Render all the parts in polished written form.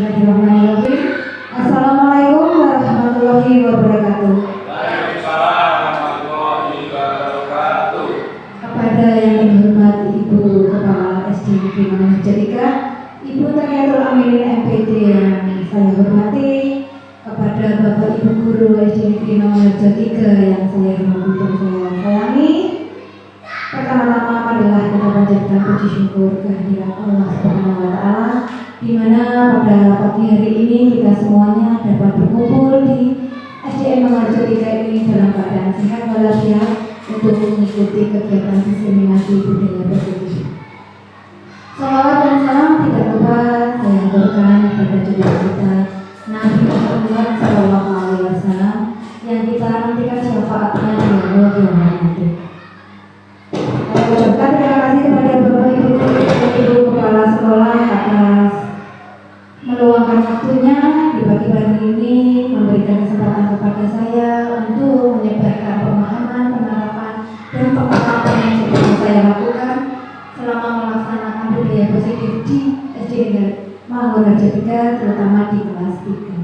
Bismillahirrahmanirrahim. Assalamualaikum warahmatullahi wabarakatuh. Waalaikumsalam warahmatullahi wabarakatuh. Kepada yang dihormati Ibu Kepala SD Negeri Mangunharja, Ibu Tariatul Aminin MPD yang saya hormati, kepada Bapak Ibu Guru SD Negeri Mangunharja 3 yang saya hormati dan saya sayangi. Pertama-tama adalah kita panjatkan puji syukur kehadirat Allah Subhanahu wa Ta'ala, di mana pada pagi hari ini kita semuanya dapat berkumpul di SDN Mangunharja 3 ini dalam keadaan sehat walafiat untuk mengikuti kegiatan diseminasi budaya positif. Salawat dan salam tidak lupa saya aturkan kepada junjungan kita Nabi Muhammad SAW yang kita nantikan syafaatnya di Allah yang nanti. Saya ucapkan terima kasih kepada Bapak Ibu Kepala Sekolah atas meluangkan waktunya di pagi-pagi ini, memberikan kesempatan kepada saya untuk menyebarkan pemahaman, penerapan, dan pengetahuan yang sudah saya lakukan selama melaksanakan budaya positif di SDN Mangunharja 3, terutama di kelas 3.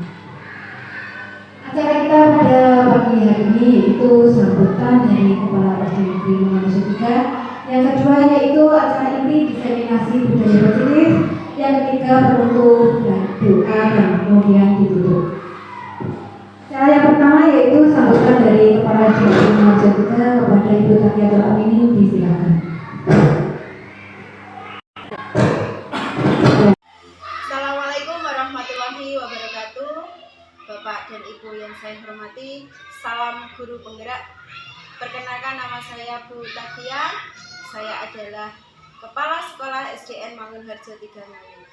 Acara kita pada pagi hari ini itu sambutan dari Kepala SD Negeri Mangunharja 3. Yang kedua yaitu acara inti diseminasi budaya positif. Yang ketiga penutup dan doa dan kemudian ditutup. Cara yang pertama yaitu sambutan dari Kepala SD Negeri Mangunharja 3 kepada Ibu Tariatul Aminin, disilakan. Assalamualaikum warahmatullahi wabarakatuh. Bapak dan Ibu yang saya hormati, salam guru penggerak. Perkenalkan, nama saya Bu Takia. Saya adalah Kepala Sekolah SDN Mangunharja 3 Ngawi.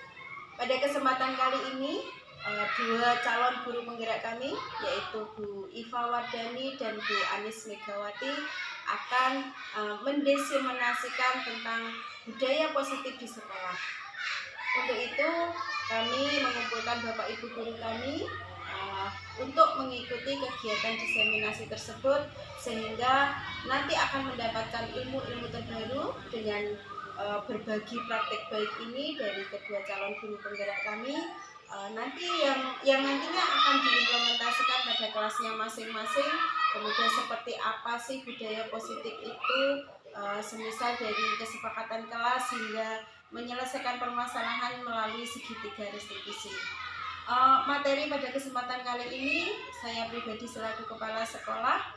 Pada kesempatan kali ini, dua calon guru penggerak kami, yaitu Bu Iva Wardani dan Bu Anis Megawati, akan mendiseminasikan tentang budaya positif di sekolah. Untuk itu, kami mengumpulkan Bapak Ibu guru kami untuk mengikuti kegiatan diseminasi tersebut, sehingga nanti akan mendapatkan ilmu-ilmu terbaru dengan berbagi praktek baik ini dari kedua calon guru penggerak kami. Nanti yang nantinya akan diimplementasikan pada kelasnya masing-masing. Kemudian seperti apa sih budaya positif itu, semisal dari kesepakatan kelas hingga menyelesaikan permasalahan melalui segitiga restitusi. Materi pada kesempatan kali ini saya pribadi selaku kepala sekolah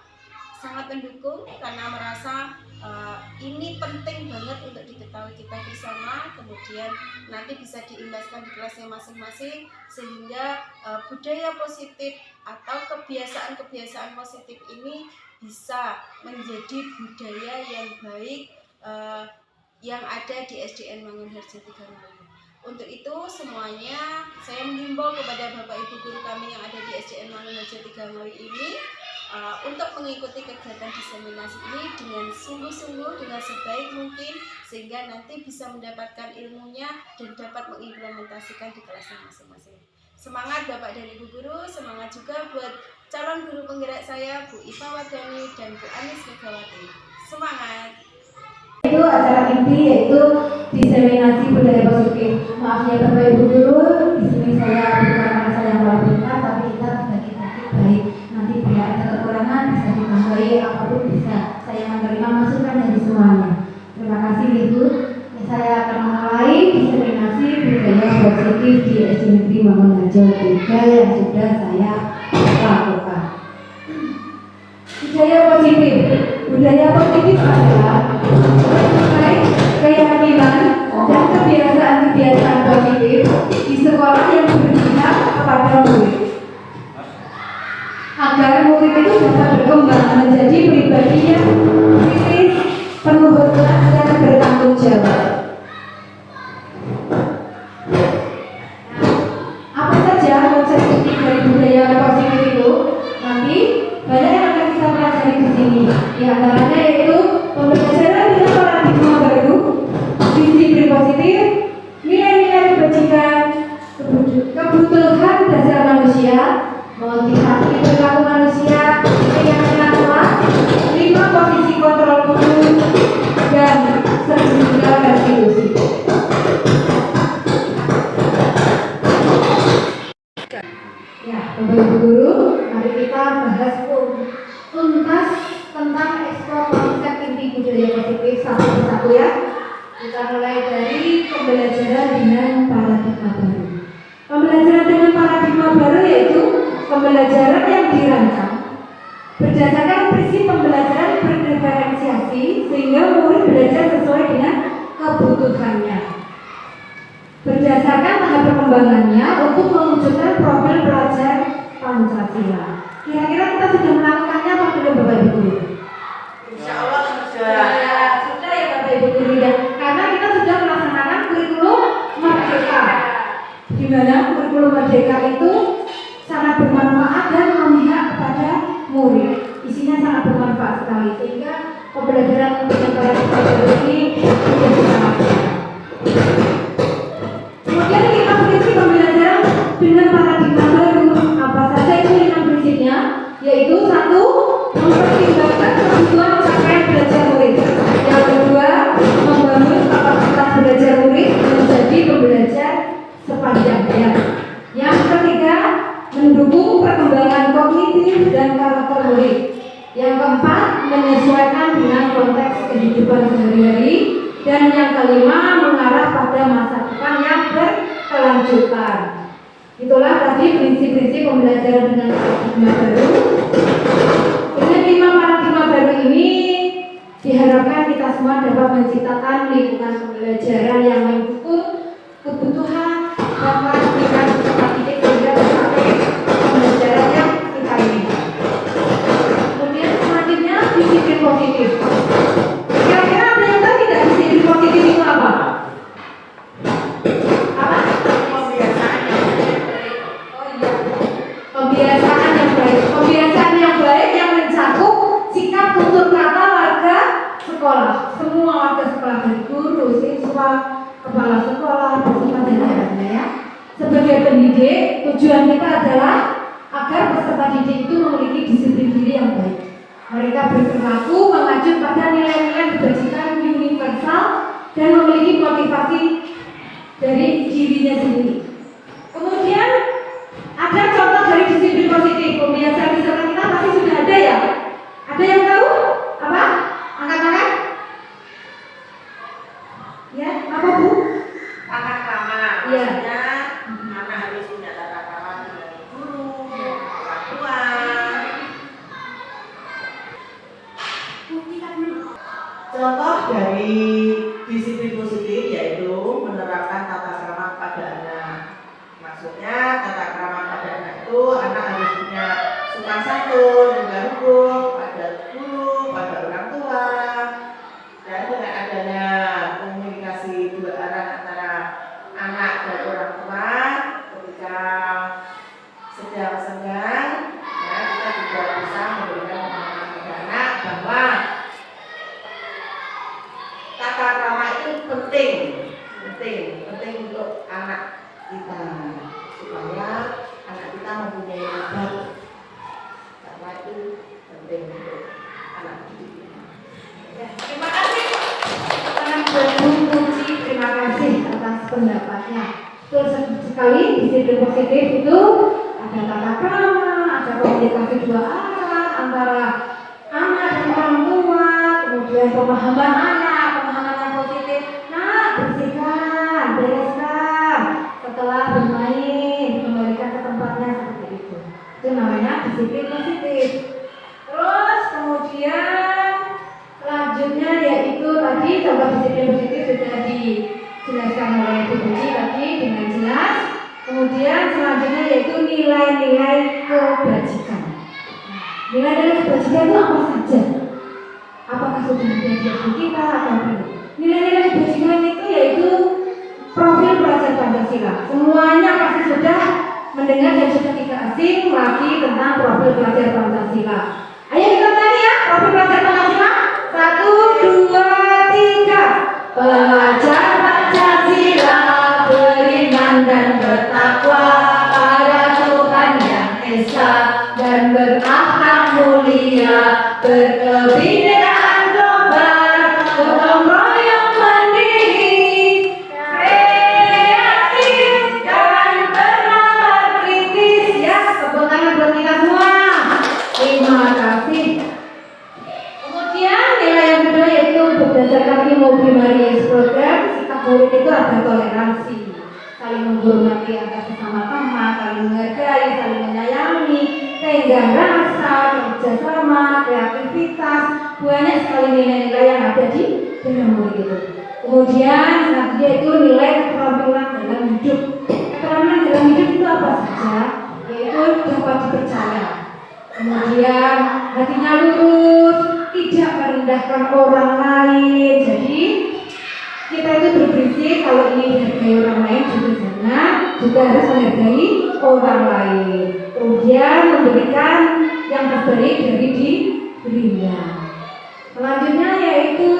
sangat mendukung karena merasa ini penting banget untuk diketahui kita bersama, kemudian nanti bisa diimbaskan di kelasnya masing-masing, sehingga budaya positif atau kebiasaan-kebiasaan positif ini bisa menjadi budaya yang baik yang ada di SDN Mangunharja 3 Ngawi. Untuk itu semuanya saya menghimbau kepada Bapak Ibu guru kami yang ada di SDN Mangunharja 3 Ngawi ini untuk mengikuti kegiatan diseminasi ini dengan sungguh-sungguh, dengan sebaik mungkin, sehingga nanti bisa mendapatkan ilmunya dan dapat mengimplementasikan di kelasnya masing-masing. Semangat Bapak dan Ibu guru, semangat juga buat calon guru penggerak saya, Bu Iva Wardani dan Bu Anis Megawati. Semangat! Itu acara inti yaitu diseminasi budaya positif. Maaf ya Bapak Ibu guru, di sini saya bukan karena saya malah pintar, tapi kita bagi-bagi baik. Nanti bila ada kekurangan bisa ditambahi, apapun bisa. Saya menerima masukan dari semuanya. Terima kasih Ibu. Saya akan memulai diseminasi budaya positif di SD Negeri Mangunharja 3 yang sudah saya lakukan. Budaya positif. Budaya positif adalah keyakinan dan kebiasaan-kebiasaan positif di sekolah yang berpihak kepada murid, agar murid itu dapat berkembang menjadi pribadi yang kritis, penuh hormat dan bertanggung jawab. Apa saja konsep inti dari budaya positif itu? Nanti banyak yang akan kita pelajari di sini. Di antaranya yaitu pembelajaran dengan paradigma baru, disiplin positif, nilai-nilai kebajikan, kebutuhan dasar manusia, motivasi perilaku manusia, keyakinan kelas, 5 posisi kontrol tubuh, dan 9 restitusi. Ibu Guru, mari kita bahas tuntas tentang ekspor konsep inti budaya positif satu persatu ya. Kita mulai dari pembelajaran dengan paradigma baru. Pembelajaran dengan paradigma baru yaitu pembelajaran yang dirancang berdasarkan prinsip pembelajaran berdiferensiasi sehingga murid belajar sesuai dengan kebutuhannya. Berdasarkan tahap perkembangannya untuk mewujudkan profil pelajar Pancasila. Kira-kira kita sudah melakukannya apa belum Bapak Ibu Guru? Insya Allah sudah. Sudah ya Bapak Ibu Guru ya. Karena kita sudah melaksanakan kurikulum merdeka. Di mana kurikulum merdeka itu sangat bermanfaat dan memihak kepada murid. Isinya sangat bermanfaat sekali sehingga pembelajaran dengan paradigma baru ini sudah kita lakukan. Kemudian kita prinsip pembelajaran dengan paradigma baru. Apa saja itu 5 prinsipnya? Yaitu 1. Mempertimbangkan kebutuhan capaian belajar murid. Yang kedua, membangun kapasitas belajar murid menjadi pembelajar sepanjang hayat. Yang ketiga, mendukung perkembangan kognitif dan karakter murid. Yang keempat, menyesuaikan dengan konteks kehidupan sehari-hari. Dan yang kelima, mengarah pada masa depan yang berkelanjutan. Itulah tadi prinsip-prinsip pembelajaran dengan paradigma baru. Dengan 5 paradigma baru ini diharapkan kita semua dapat menciptakan lingkungan pembelajaran yang mendukung kebutuhan dan kemampuan peserta didik sehingga mencapai pembelajaran yang kita inginkan. Kemudian selanjutnya disiplin positif. Kira-kira ada yang tahu tidak disiplin positif itu apa? Apa? Kebiasaan yang baik. Kebiasaan yang baik yang mencakup sikap tutur kata warga sekolah. Semua warga sekolah dari guru, siswa, kepala sekolah, beserta jajarannya ya. Sebagai pendidik, tujuan kita adalah agar peserta didik itu memiliki disiplin diri yang baik. Mereka berperilaku mengacu pada nilai-nilai kebajikan universal dan memiliki motivasi dari dirinya sendiri. Kemudian ada contoh dari disiplin positif. Pembiasaan di sekolah kita pasti sudah ada ya. Ada yang tahu? Apa? Angkat tangan. Ya, apa Bu? Tata krama. Iya. Maksudnya anak harus punya tata krama dengan guru, orang tua. Contoh dari disiplin positif yaitu menerapkan tata krama pada anak. Maksudnya tata krama pada anak itu anak harus punya sopan santun, juga hukum pada guru, pada orang tua. Dan dengan adanya komunikasi dua arah antara anak dan orang tua ketika sedang senggang, ya, kita juga bisa memberikan pemahaman kepada anak bahwa tata krama itu penting untuk anak kita supaya anak kita mempunyai adab, karena itu penting untuk anak kita. Ya, terima kasih Bu Puji, terima kasih atas pendapatnya. Betul sekali, disiplin positif itu ada tata krama, ada komunikasi dua arah antara anak dan orang tua, kemudian pemahaman anak, pemahaman yang positif. Nah, bersihkan, bereskan, setelah bermain, kembalikan ke tempatnya seperti itu. Itu namanya disiplin positif. Terus kemudian selanjutnya yaitu tadi contoh disiplin positif sudah dijelaskan oleh Bu Puji tadi dengan jelas. Kemudian selanjutnya yaitu nilai-nilai kebajikan. Nilai-nilai kebajikan itu apa saja? Apakah sudah ada di buku kita atau belum? Nilai-nilai kebajikan itu yaitu profil pelajar Pancasila. Semuanya pasti sudah mendengar dan sudah tidak asing lagi tentang profil pelajar Pancasila. Ayo kita nyanyi ya, profil pelajar Pancasila. 1, 2, 3. Pelajar Pancasila beriman dan bertakwa pada Tuhan yang Esa dan berakhlak mulia, berkebinekaan global, gotong royong mandiri, kreatif dan bernalar kritis. Ya, tepuk tangan bakti antar sesama teman, saling menghargai, saling menyayangi, tenggang rasa, kerjasama, kreativitas, banyak sekali nilai-nilai yang ada di dalam murid itu. Kemudian selanjutnya itu nilai keterampilan dalam hidup. Keterampilan dalam hidup itu apa saja? Yaitu dapat dipercaya. Kemudian hatinya lurus, tidak merendahkan orang lain. Jadi kita itu berprinsip kalau ini menghargai orang lain juga harus menghargai orang lain. Kemudian memberikan yang terbaik dari dirinya. Selanjutnya yaitu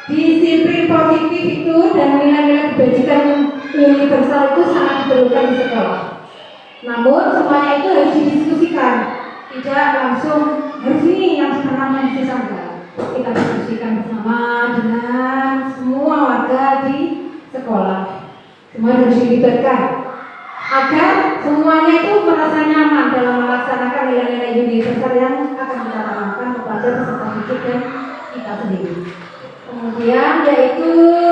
disiplin positif itu dan nilai-nilai kebajikan universal itu sangat diperlukan di sekolah. Namun semuanya itu harus didiskusikan, tidak langsung harus ini yang ditanamkan di sangga. Kita diskusikan bersama dengan semua warga di sekolah. Semua harus dilibatkan agar semuanya itu merasa nyaman dalam melaksanakan nilai-nilai universal yang akan kita tanamkan kepada peserta didik dan kita sendiri. Kemudian yaitu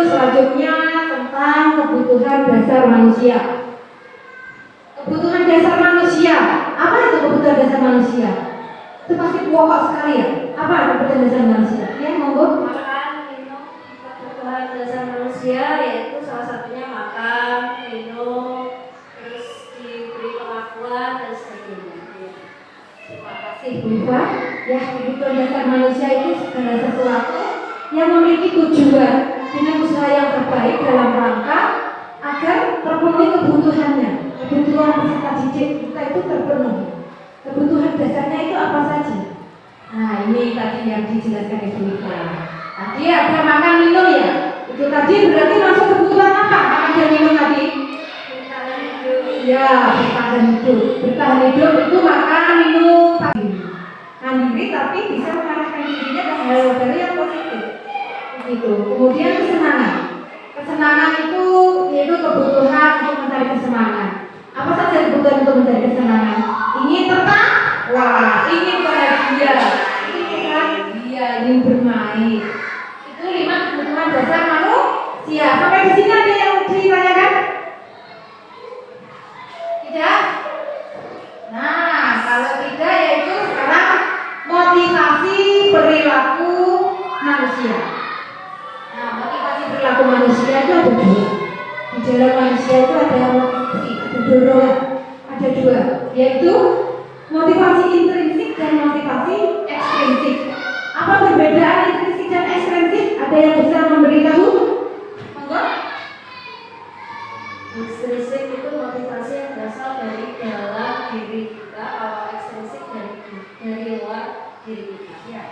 selanjutnya tentang kebutuhan dasar manusia. Kebutuhan dasar manusia. Apa itu kebutuhan dasar manusia? Itu pasti pokok sekali ya. Apa kebutuhan dasar manusia? Ya, monggo. Makan, minum, kebutuhan dasar manusia yaitu salah satunya makan, minum, terus diberi pengakuan dan sebagainya. Terima kasih Bu Iva. Ya, kebutuhan dasar manusia itu segala sesuatu yang memiliki tujuan dengan usaha yang terbaik dalam rangka agar terpenuhi kebutuhannya. Kebutuhan peserta didik kita itu terpenuhi. Kebutuhan dasarnya itu apa saja? Nah, ini tadi yang dijelaskan Ibu Ika. Tadi ada makan minum ya. Itu tadi berarti masuk kebutuhan apa? Makan dan minum tadi? Bertahan hidup. Ya, bertahan hidup. Bertahan hidup itu makan, minum, mandiri tapi bisa mengarahkan dirinya ke hal-hal yang positif. Begitu. Kemudian kesenangan. Kesenangan itu yaitu kebutuhan untuk mencari kesenangan. Apa saja kebutuhan untuk mencari kesenangan? Ingin tertawa, ingin bahagia, ingin bermain. Itu 5 kebutuhan dasar manusia. Sampai di sini ada yang ditanyakan? Tidak? Nah, kalau tidak yaitu sekarang motivasi perilaku manusia. Nah, motivasi perilaku manusia itu ada 2. Di dalam manusia itu ada motivasi, ada dorongan, ada 2, yaitu motivasi intrinsik dan motivasi ekstrinsik. Apa perbedaan intrinsik dan ekstrinsik? Ada yang bisa memberitahu? Monggo. Ekstrinsik itu motivasi yang berasal dari dalam diri kita, kalau ekstrinsik dari luar diri kita. Ya.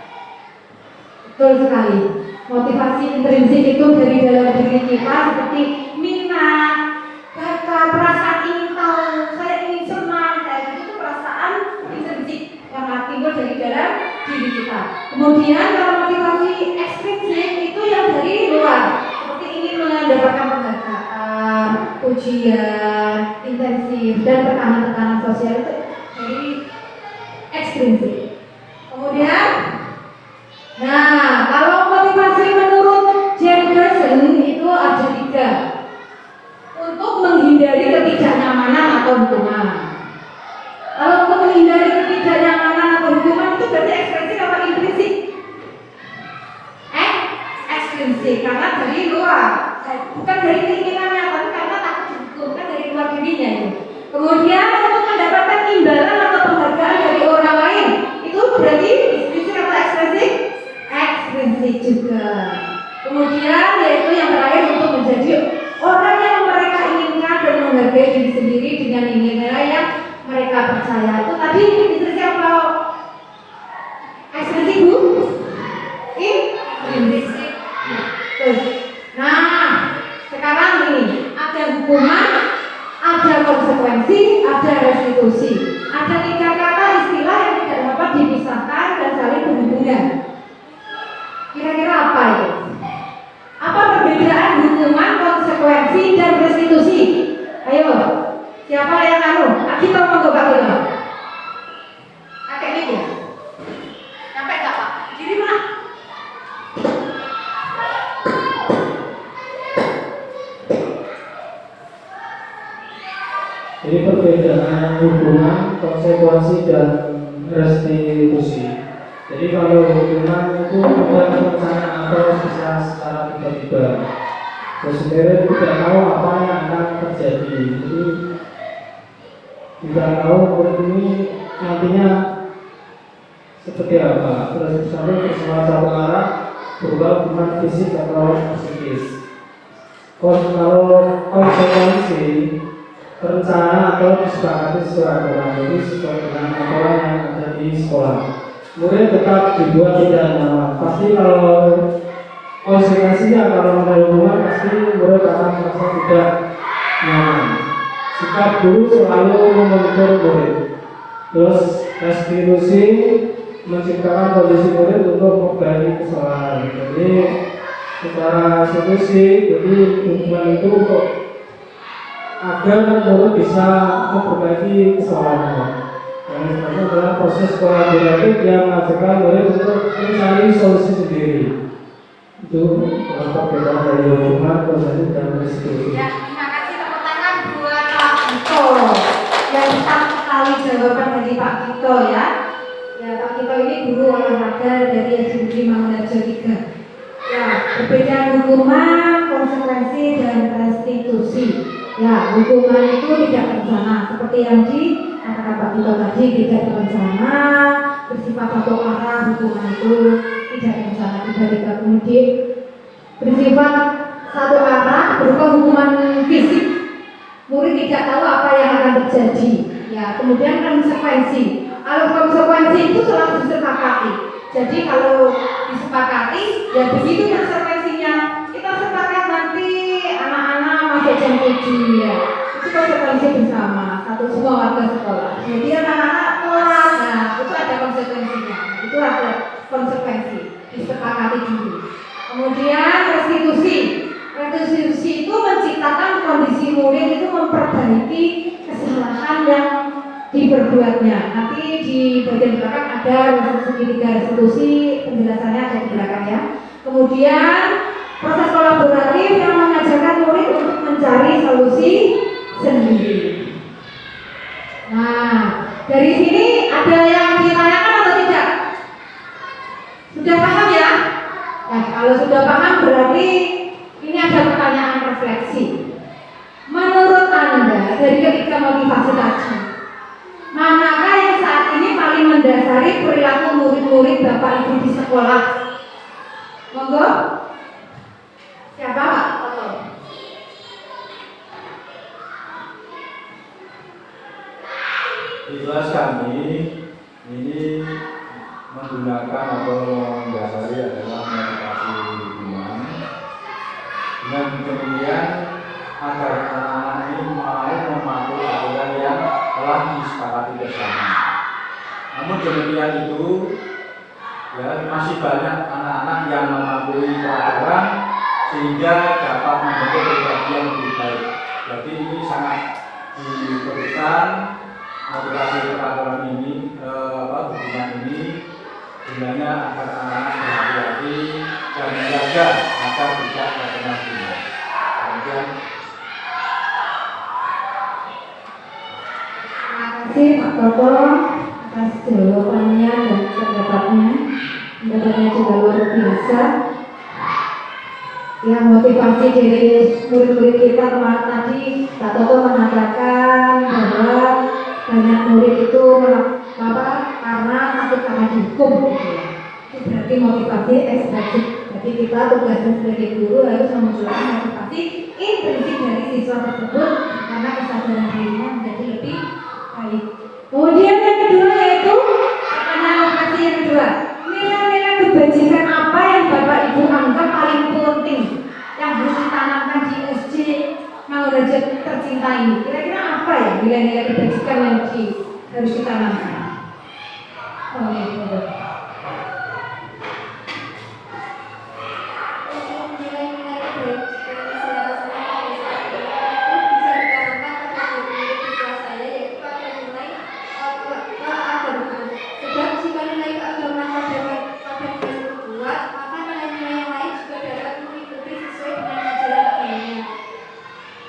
Betul sekali. Motivasi intrinsik itu dari dalam diri kita seperti minat, bakat, perasaan ingin tahu, saya ingin senang, kayak gitu itu perasaan intrinsik yang timbul dari dalam diri kita. Kemudian kalau motivasi ekstrinsik itu yang dari luar, seperti ingin mendapatkan penghargaan, ujian, intensif dan tekanan-tekanan sosial itu dari ekstrinsik. Kemudian, nah kalau motivasi menurut James Gerson itu ada 3. Untuk menghindari ketidaknyamanan atau hukuman. Kalau untuk menghindari ketidaknyamanan atau hukuman itu berarti ekstrinsik apa intrinsik? Ekstrinsik, karena dari luar, bukan dari keinginannya, tapi karena takut dihukum, kan dari luar dirinya itu. Kemudian untuk mendapatkan imbalan atau penghargaan dari orang lain, itu berarti intrinsik atau ekstrinsik? Ekstrinsik juga. Kemudian yaitu yang terakhir untuk menjadi orang yang mereka inginkan dan menghargai diri sendiri dengan nilai yang mereka percaya. Itu tadi intrinsik apa? Ekstrinsik Bu? Intrinsik. Nah, sekarang ini ada hukuman, ada konsekuensi, ada restitusi. Ada 3 kata istilah yang tidak dapat dipisahkan dan saling berhubungan. Kira-kira apa itu? Apa perbedaan hukuman, konsekuensi, dan restitusi? Ayo, siapa yang tahu? Kita mau ke Pak Tino. Kakek ini ya? Sampai enggak Pak? Diri mana? Jadi perbedaan hubungan, konsekuensi dan restitusi. Jadi kalau hukuman itu ada perencanaan atau bisa secara tiba-tiba. Sebenarnya tidak tahu apa yang akan terjadi. Jadi tidak tahu murid ini nantinya seperti apa. Terus sampai ke salah satu arah berupa hukuman fisik atau psikis. Kalau konsekuensi perencanaan atau disepakati sesuai aturan, jadi sesuai dengan aturan yang ada di sekolah. Murid tetap dibuat tidak nyaman. Pasti kalau konsekuensinya kalau ada hubungan pasti murid akan merasa tidak nyaman. Sikap guru selalu memonitor murid. Terus restitusi menciptakan kondisi murid untuk memperbaiki kesalahan. Jadi secara restitusi, jadi hubungan itu untuk agar murid bisa memperbaiki kesalahannya. Yang sebenarnya adalah proses kolaboratif yang mengajarkan murid untuk mencari solusi sendiri. Itu perbedaan dari hubungan, konsekuensi dan restitusi. Ya, terima kasih, tepuk tangan buat Pak Kito. Yang tepat sekali jawaban dari Pak Kito ya. Ya, Pak Kito ini guru olahraga dari SD Mangunarjo 3. Ya, perbedaan hukuman, konsekuensi dan restitusi. Ya, hukuman itu tidak terencana seperti yang dikatakan Pak Kito tadi, tidak terencana, bersifat satu arah. Hukuman itu tidak terencana, tiba-tiba kemudian bersifat satu arah berupa hukuman fisik. Murid tidak tahu apa yang akan terjadi. Ya, kemudian konsekuensi. Kalau konsekuensi itu selalu disepakati. Jadi kalau disepakati, ya begitu konsekuensinya. Kita sepakat nanti anak-anak masuk jam 7 ya. Itu konsekuensi bersama satu semua warga sekolah. Kemudian anak-anak kelas, nah itu ada konsekuensinya. Itu ada konsekuensi disepakati dulu. Kemudian restitusi. Restitusi itu menciptakan kondisi murid itu memperbaiki kesalahan yang diperbuatnya. Nanti di bagian belakang ada segitiga restitusi, penjelasannya ada di belakang ya. Kemudian proses kolaboratif yang mengajarkan murid untuk mencari solusi sendiri. Nah, dari sini ada yang ditanyakan atau tidak? Sudah paham ya? Nah, kalau sudah paham berarti ini ada pertanyaan refleksi. Menurut Anda dari ketiga motivasi tadi, manakah yang saat ini paling mendasari perilaku murid-murid Bapak Ibu di sekolah? Monggo. Siapa Pak? Di kelas kami ini menggunakan atau mendasari adalah motivasi hubungan. Dengan demikian agar anak-anak ini mau mematuhi aturan yang telah disepakati bersama. Namun demikian itu ya masih banyak anak-anak yang mematuhi peraturan sehingga dapat membentuk pribadi yang lebih baik. Jadi ini sangat diperlukan motivasi peraturan ini, hubungan ini gunanya agar anak-anak berhati-hati dan menjaga agar tidak terkena hubungan. Kemudian Terima kasih Pak Toto atas jawabannya dan pendapatnya. Pendapatnya juga luar biasa. Ya, motivasi dari murid-murid kita kemarin tadi Pak Toto mengatakan bahwa banyak murid itu karena takut sama dihukum gitu ya. Itu berarti motivasi ekstrinsi. Jadi kita tugasnya sebagai guru harus memunculkan motivasi intrinsik dari siswa tersebut karena kesadaran dirinya menjadi lebih baik. Kemudian yang kedua yaitu pertanyaan motivasi yang kedua, nilai-nilai kebajikan apa yang Bapak Ibu anggap paling penting yang harus ditanamkan di SD Mangunarjo tercinta ini? Kira-kira apa ya nilai-nilai kebajikan yang harus ditanamkan? Oh, ya, betul.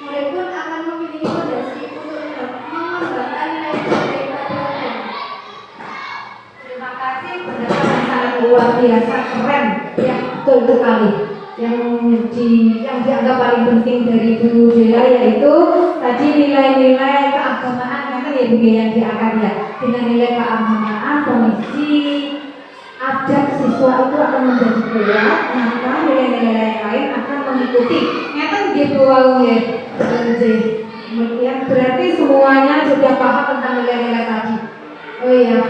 Murid pun akan memiliki fondasi untuk biasa keren, ya betul sekali. Yang dianggap paling penting dari Bu Bella yaitu tadi nilai-nilai keagamaan, karena ya Bu yang diangkat ya, dengan nilai keagamaan, kondisi adat siswa itu akan menjadi kuat, maka nilai-nilai lain akan mengikuti. Nyata gitu wow ya, kemudian berarti semuanya sudah paham tentang nilai-nilai tadi. Oh iya,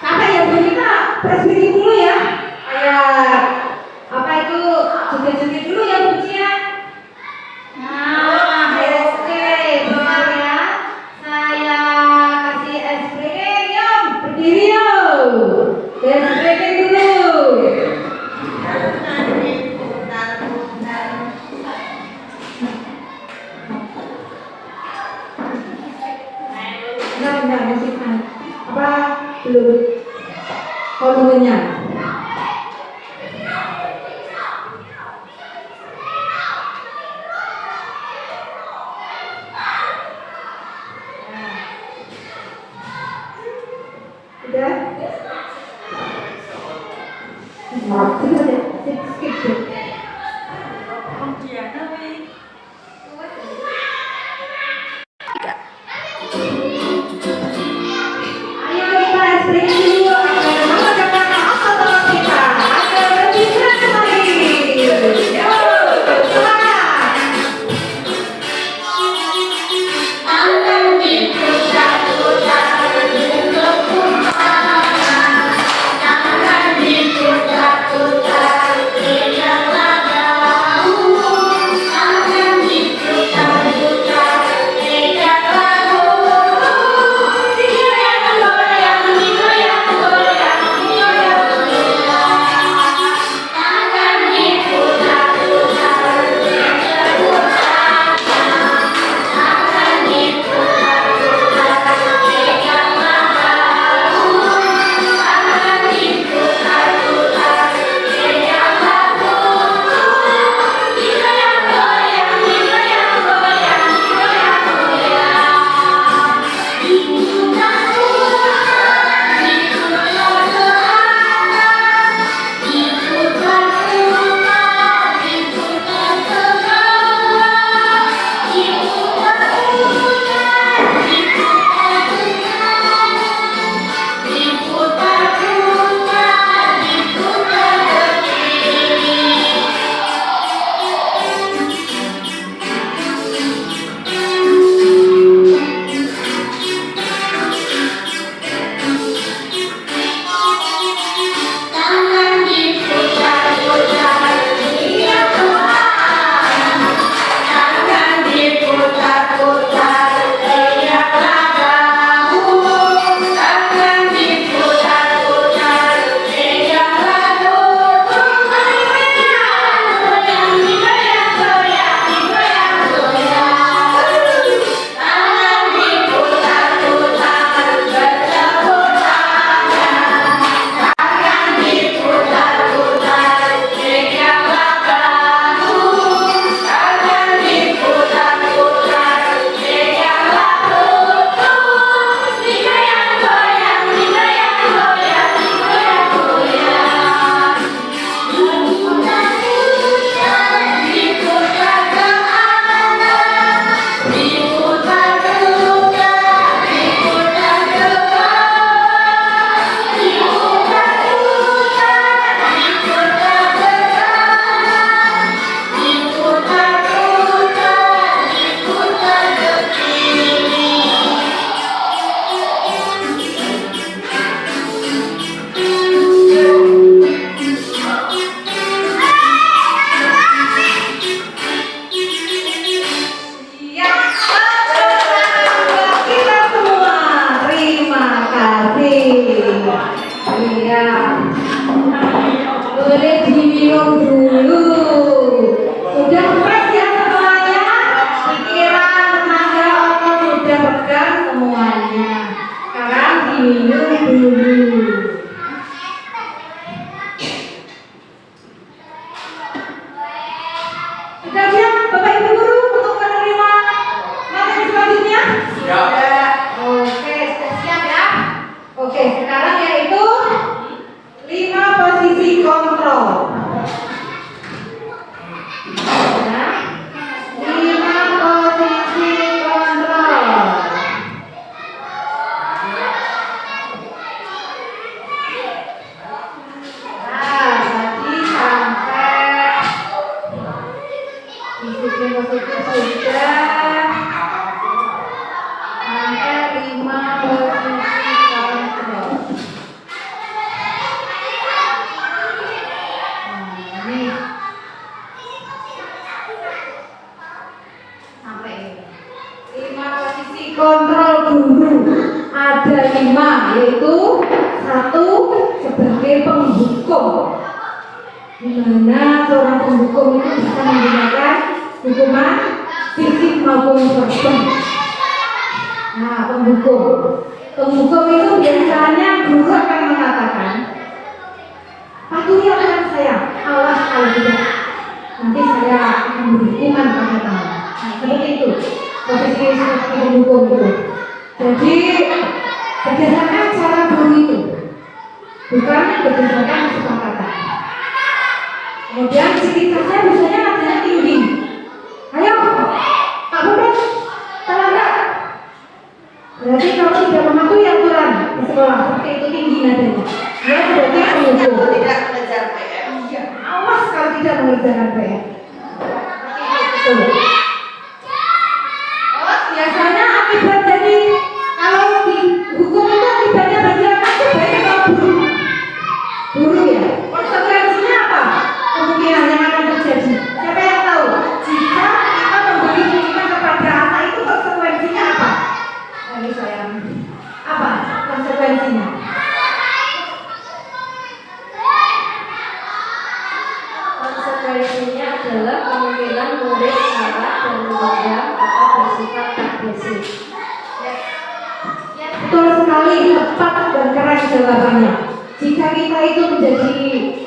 sampai ya Bu, kita bersih dulu ya, kayak apa itu joget-joget dulu ya Bu ya. Nah, oke, bentar ya. Saya kasih es breaking, yuk berdiri yuk. Es breaking dulu. Benar, musiknya. Apa belum? Volumenya. Udah? Skip. Ayo kita explain dulu apa kata kita. Ada lebih keras lagi. Yo, semangat. Tangan diputar-putar untuk putar. Tangan diputar-putar tidak lagu. Tangan diputar-putar tidak lagu. Digoyang-goyang, digoyang-goyang, digoyang-goyang. Tangan diputar-putar tidak putar. Tangan diputar-putar tidak lagu. Tangan diputar-putar tidak lagu. Digoyang-goyang, digoyang-goyang, digoyang-goyang. Diputar-putar, diputar-putar, diputar-putar, diputar-putar, diputar-putar, tangan diputar-putar tidak putar. Tangan diputar-putar tidak lagu. Tangan diputar-putar tidak lagu. Digoyang-goyang, digoyang-goyang, digoyang-goyang. Tangan diputar-putar bertepuk tangan. Tangan diputar-putar tidak lagu. Tangan diputar-putar tidak lagu. Digoyang-goyang, digoyang-goyang, digoyang-goyang. Diputar-putar, diputar ke kanan. Diputar-putar, diputar ke bawah. Diputar-putar, diputar ke kanan. Diputar-putar, diputar ke kiri. Siap, kita semua. Terima kasih. Iya. Boleh diminum dulu. Sudah fresh ya semuanya? Pikiran, tenaga, otot sudah pegang semuanya. Sekarang diminum dulu. Sudah siap Bapak Ibu Guru untuk menerima materi selanjutnya? Siap. Oke, sudah siap ya? Oke, sekarang yaitu 5 posisi kelima posisi kontrol. Nah, ini sampai ini. 5 posisi kontrol guru. Ada 5, yaitu 1 sebagai penghukum, di mana seorang penghukum itu bisa menggunakan hukuman fisik maupun verbal. Nah, penghukum itu biasanya guru akan mengatakan, patuhi aturan saya, awas kalau tidak nanti saya akan berhukuman pada kamu. Nah, seperti itu posisi seperti penghukum itu. Jadi berdasarkan cara guru itu, bukan berdasarkan kesepakatan. Kemudian civitasnya biasanya nadanya tinggi. Ayo, Pak Budi, salah enggak? Berarti kalau tidak mematuhi aturan di sekolah seperti itu tinggi nadanya. Dia sebagai penghukum. Tidak mengejar PR. Iya, awas kalau tidak mengerjakan PR. Betul. Oh, biasanya akibat dari kalau dihukum itu akibatnya bagi anak itu baik atau buruk? Buruk ya. Konsekuensinya apa? Kemungkinan yang akan terjadi. Siapa yang tahu? Jika kita memberi hukuman kepada anak itu konsekuensinya apa? Ini saya. Apa konsekuensinya? Konsekuensinya adalah kemungkinan murid marah dan mendiam atau bersifat agresif. Betul sekali, tepat dan keren jawabannya. Jika kita itu menjadi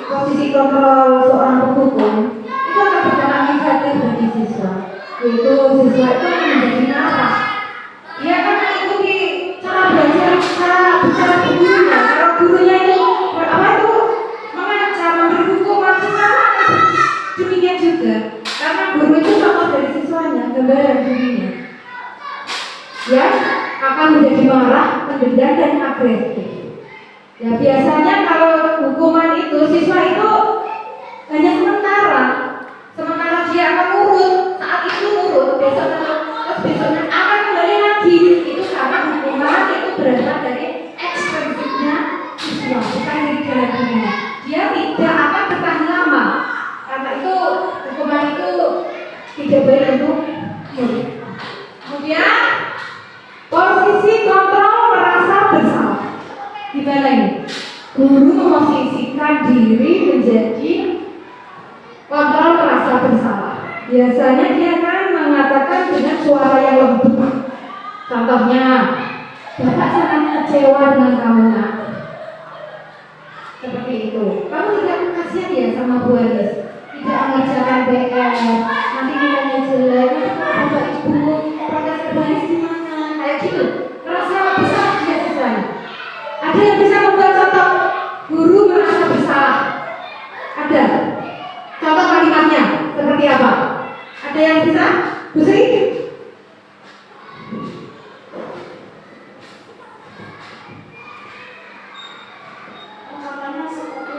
posisi kontrol seorang penghukum, itu akan berdampak negatif bagi siswa. Yaitu siswa itu akan menjadi marah. Dia akan mengikuti cara belajar, cara bicara gurunya. Kalau gurunya itu mengancam, memberi hukuman, siswa demikian juga. Karena guru itu contoh dari siswanya, gambaran dirinya. Ya, akan menjadi marah, mendendam dan agresif. Ya biasanya kalau hukuman itu siswa itu hanya sementara dia akan nurut, saat itu nurut, besoknya akan kembali lagi. Itu karena hukuman itu berasal dari ekspresinya siswa, bukan dari dalam dirinya. Dia tidak akan bertahan lama. Karena itu hukuman itu tidak baik untuk murid. Kemudian posisi kontrol merasa bersalah. Gimana ini? Guru memosisikan diri menjadi kontrol merasa bersalah. Biasanya dia akan mengatakan dengan suara yang lembut. Contohnya, Bapak sangat kecewa dengan kamu, Nak. Seperti itu. Kamu tidak kasihan ya sama Bu Anis? Tidak mengerjakan PR. Nanti nilainya jelek. Nanti kalau Bapak Ibu protes ke Bu Anis gimana? Kayak gitu. Merasa bersalah dia siswanya. Ada yang bisa membuat contoh guru merasa bersalah? Ada. Contoh kalimatnya seperti apa? Ada yang bisa? Bu Sri? Ungkapannya seperti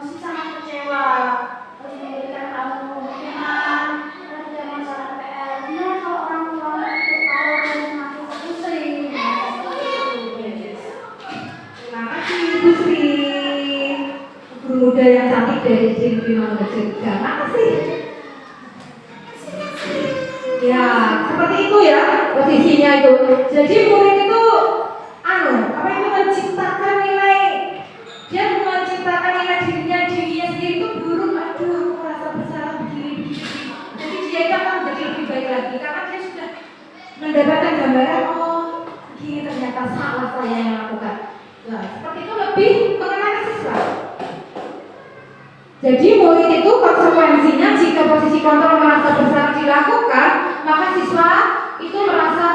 Busi sangat kecewa, terus memberikan kamu hukuman, dan tidak mengerjakan PR. Dia kalau orang tua itu tahu dan makin pusing. Terima kasih Bu Sri, guru muda yang cantik dari Jimpi Manggajeng. Terima kasih. Ya, seperti itu ya posisinya itu. Jadi murid itu menciptakan nilai, dia menciptakan nilai dirinya sendiri itu buruk. Aduh, aku merasa bersalah begini. Jadi dia itu akan menjadi lebih baik lagi karena dia sudah mendapatkan gambaran, oh begini ternyata salah saya yang lakukan. Nah, seperti itu lebih mengenai siswa. Jadi murid itu konsekuensinya jika posisi kontrol merasa bersalah dilakukan, maka siswa itu merasa,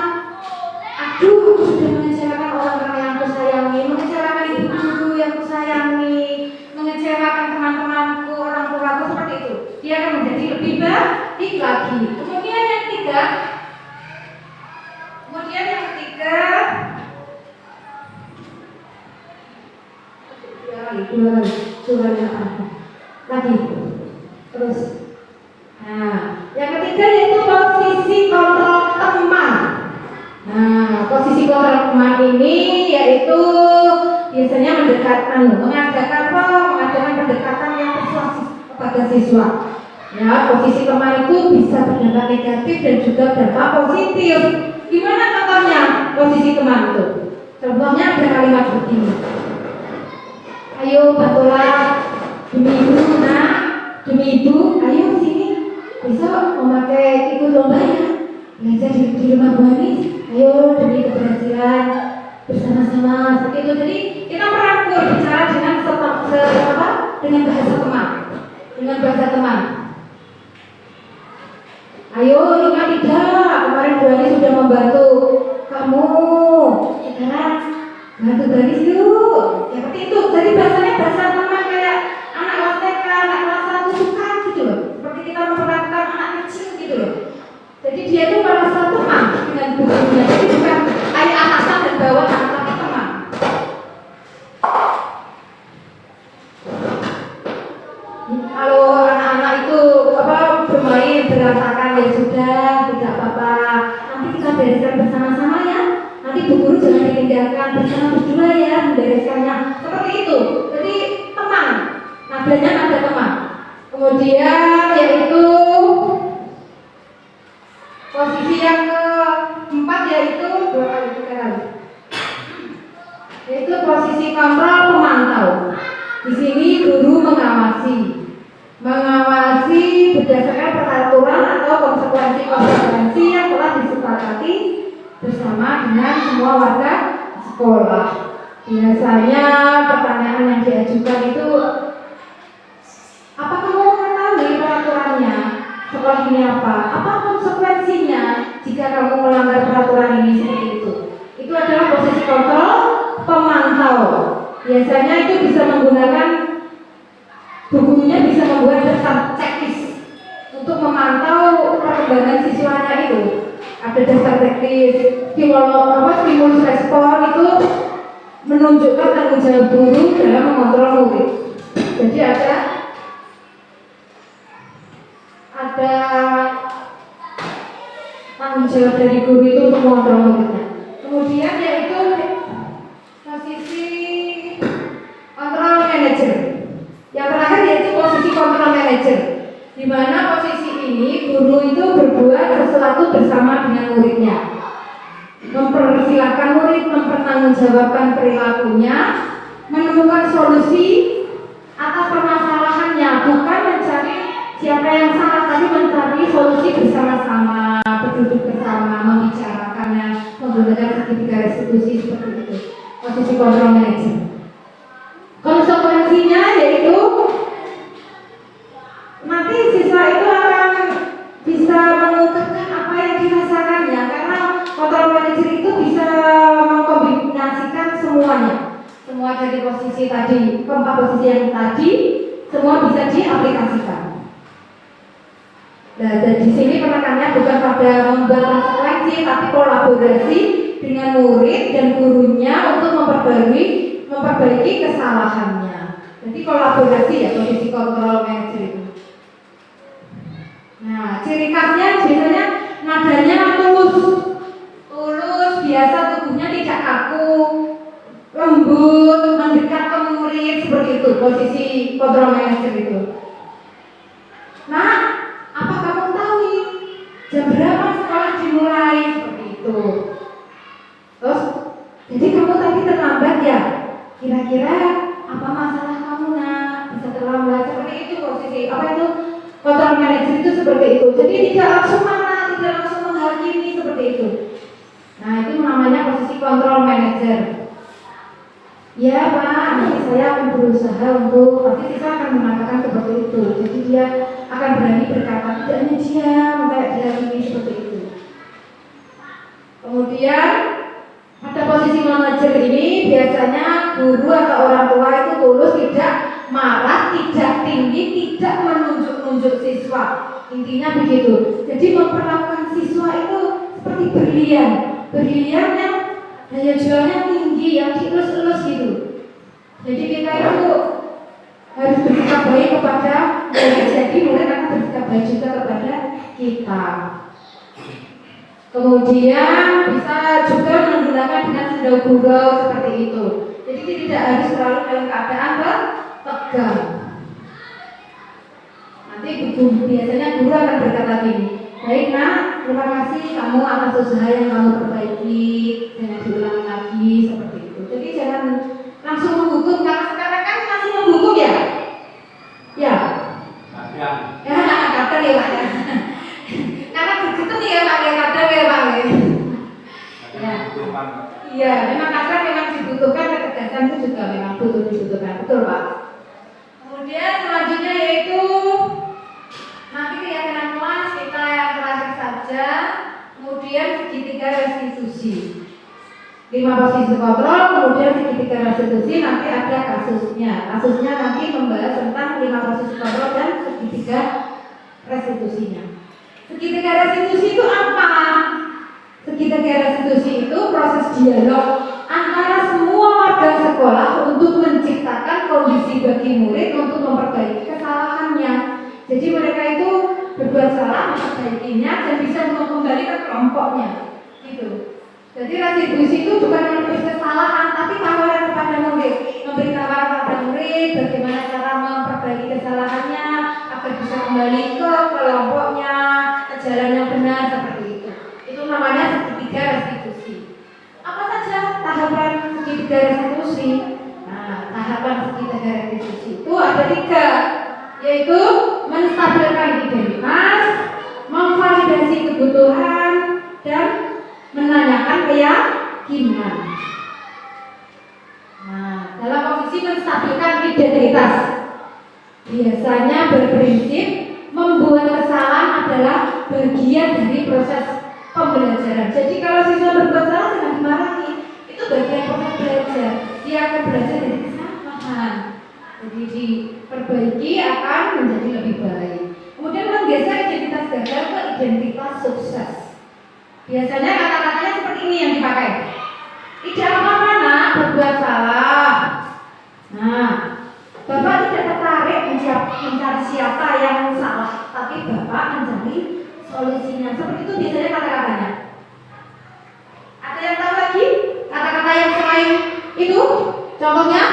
aduh, aku sudah mengecewakan orang-orang yang aku sayangi, mengecewakan ibu guru yang aku sayangi, mengecewakan teman-temanku, orang tuaku, seperti itu. Dia akan menjadi lebih baik lagi. Kemudian yang ketiga, lagi terus. Nah, yang ketiga yaitu posisi kontrol teman. Nah, posisi posisi kontrol teman ini yaitu biasanya mengadakan pendekatan yang persuasif kepada siswa. Ya, posisi teman itu bisa berdampak negatif dan juga berdampak positif. Gimana contohnya posisi teman itu? Contohnya ada kalimat begini. Ayo bantulah demi ibu, nah demi ibu, ayo sini. Besok memakai ikut lomba ya. Belajar di rumah Bu Anis. Ayo demi keberhasilan bersama-sama seperti itu. Jadi kita merangkul bicara dengan bahasa teman. Ayo ingat tidak, kemarin Bu Anis sudah membantu kamu. Sekarang bantu Bu Anis yuk. Seperti itu. Jadi bahasanya bahasa teman kayak anak kelas TK, anak kelas 1 suka gitu loh. Seperti kita memperlakukan anak kecil gitu loh. Jadi dia itu merasa teman dengan gurunya. Jadi bukan ayah atasan dan bawahan, tapi teman. Kalau anak-anak itu bermain berantakan ya sudah, tidak apa-apa. Nanti kita bereskan bersama-sama ya. Nanti bu guru jangan ditinggalkan, bersama berdua ya membereskannya. Seperti itu. Jadi teman. Nadanya ada teman. Kemudian yaitu posisi yang keempat yaitu 2 kali. Yaitu posisi kontrol pemantau. Di sini guru mengawasi berdasarkan peraturan atau konsekuensi yang telah disepakati bersama dengan semua warga sekolah. Biasanya pertanyaan yang diajukan itu, apa kamu mengetahui peraturannya? Sekolah ini apa? Apa konsekuensinya jika kamu melanggar peraturan ini seperti itu? Itu adalah posisi kontrol pemantau. Biasanya itu bisa menggunakan gurunya bisa membuat daftar checklist untuk memantau perkembangan siswanya itu. Ada daftar checklist, stimulus respon itu menunjukkan tanggung jawab guru dalam mengontrol murid. Jadi ada tanggung jawab dari guru itu untuk mengontrol muridnya. Kemudian yaitu posisi kontrol manager. Yang terakhir yaitu posisi kontrol manager, di mana posisi ini guru itu berbuat sesuatu bersama dengan muridnya, mempersilahkan murid mempertanggungjawabkan perilakunya, menemukan solusi atas permasalahannya, bukan mencari siapa yang salah, tapi mencari solusi bersama-sama, berduduk bersama, membicarakannya, menggunakan sertifikat restitusi seperti itu. Posisi kontrol manager. Konsekuensinya yaitu nanti siswa itu akan bisa mengungkapkan apa yang dirasakannya, karena kontrol manager itu bisa mengkombinasikan semuanya. Semua dari posisi tadi, keempat posisi yang tadi, semua bisa diaplikasikan. Nah, dan di sini penekannya bukan pada membuat konsekuensi, tapi kolaborasi dengan murid dan gurunya untuk memperbaiki kesalahannya. Jadi kolaborasi ya posisi kontrol manager itu. Nah, ciri khasnya biasanya nadanya tulus, biasa tubuhnya tidak kaku, lembut, mendekat ke murid seperti itu posisi kontrol manager itu. Nah, apa kamu tahu jam berapa sekolah dimulai seperti itu? Terus, jadi kamu tadi terlambat ya? Kira-kira apa masalah kamu nak? Bisa terlambat seperti itu posisi kontrol manager itu seperti itu. Jadi tidak langsung marah, tidak langsung menghakimi seperti itu. Nah, itu namanya posisi kontrol manager. Ya Pak, nanti saya akan berusaha untuk, pasti kita akan mengatakan seperti itu. Jadi dia akan berani berkata, tidak hanya diam kayak dia ini seperti itu. Kemudian pada posisi manajer ini biasanya guru atau orang tua itu tulus, tidak marah, tidak tinggi, tidak menunjuk-nunjuk siswa. Intinya begitu. Jadi memperlakukan siswa itu seperti berlian yang daya jualnya tinggi, yang dielus-elus gitu. Jadi kita itu harus bersikap baik kepada murid, jadi murid akan bersikap baik juga kepada kita. Kemudian bisa juga menggunakan gurau-gurau seperti itu. Jadi tidak harus selalu dalam keadaan tegang. Nanti biasanya guru akan berkata gini, baik nak, terima kasih kamu atas usaha yang kamu perbaiki, jangan diulangi lagi seperti itu. Jadi jangan langsung menghukum, karena sekarang kan masih menghukum ya. Ya. Kadang. Ya, kadang ya Pak ya. Karena begitu ya Pak ya, kadang ya Pak ya. Ya. Iya, memang kadang memang dibutuhkan, ketegasan itu juga memang butuh dibutuhkan, betul Pak. Kemudian selanjutnya yaitu nanti keyakinan kelas kita yang terakhir saja. Kemudian segitiga restitusi. 5 posisi kontrol, kemudian segitiga restitusi, nanti ada kasusnya. Kasusnya nanti membahas tentang 5 posisi kontrol dan segitiga restitusinya. Segitiga restitusi itu apa? Segitiga restitusi itu proses dialog antara semua warga sekolah untuk menciptakan kondisi bagi murid untuk memperbaiki kesalahannya. Jadi mereka itu berbuat salah, memperbaikinya dan bisa mengembalikan kelompoknya. Gitu. Jadi restitusi itu bukan menembus kesalahan, tapi tawaran kepada murid, memberi tawaran kepada murid bagaimana cara memperbaiki kesalahannya agar bisa kembali ke kelompoknya, ke jalan yang benar seperti itu. Itu namanya segitiga restitusi. Apa saja tahapan segitiga restitusi? Nah, tahapan segitiga restitusi itu ada 3, yaitu menstabilkan identitas, memvalidasi kebutuhan, dan menanyakan keyakinan. Nah, dalam posisi menstabilkan identitas, biasanya berprinsip membuat kesalahan adalah bagian dari proses pembelajaran. Jadi kalau siswa berbuat salah jangan dimarahi, itu bagian proses belajar. Dia akan belajar dari kesalahan. Jadi diperbaiki akan menjadi lebih baik. Kemudian menggeser identitas gagal ke identitas sukses. Biasanya kata-katanya seperti ini yang dipakai. Tidak apa-apa nak berbuat salah. Nah, Bapak tidak tertarik mencari siapa yang salah, tapi Bapak mencari solusinya. Seperti itu biasanya kata-katanya. Ada yang tahu lagi kata-kata yang selain itu? Contohnya?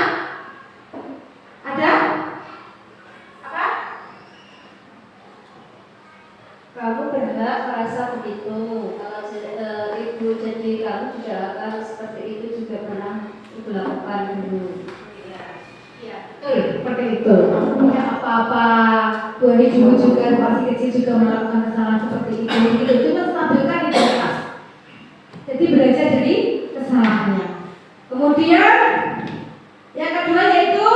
Ada? Apa? Kamu berhak merasa begitu. Kalau ibu jadi kamu juga akan seperti itu juga pernah ibu lakukan dulu. Iya, betul, seperti itu. Kamu punya apa-apa, dari dulu juga masih kecil juga melakukan kesalahan seperti itu. Itu menstabilkan identitas. Jadi belajar dari kesalahannya. Kemudian yang kedua yaitu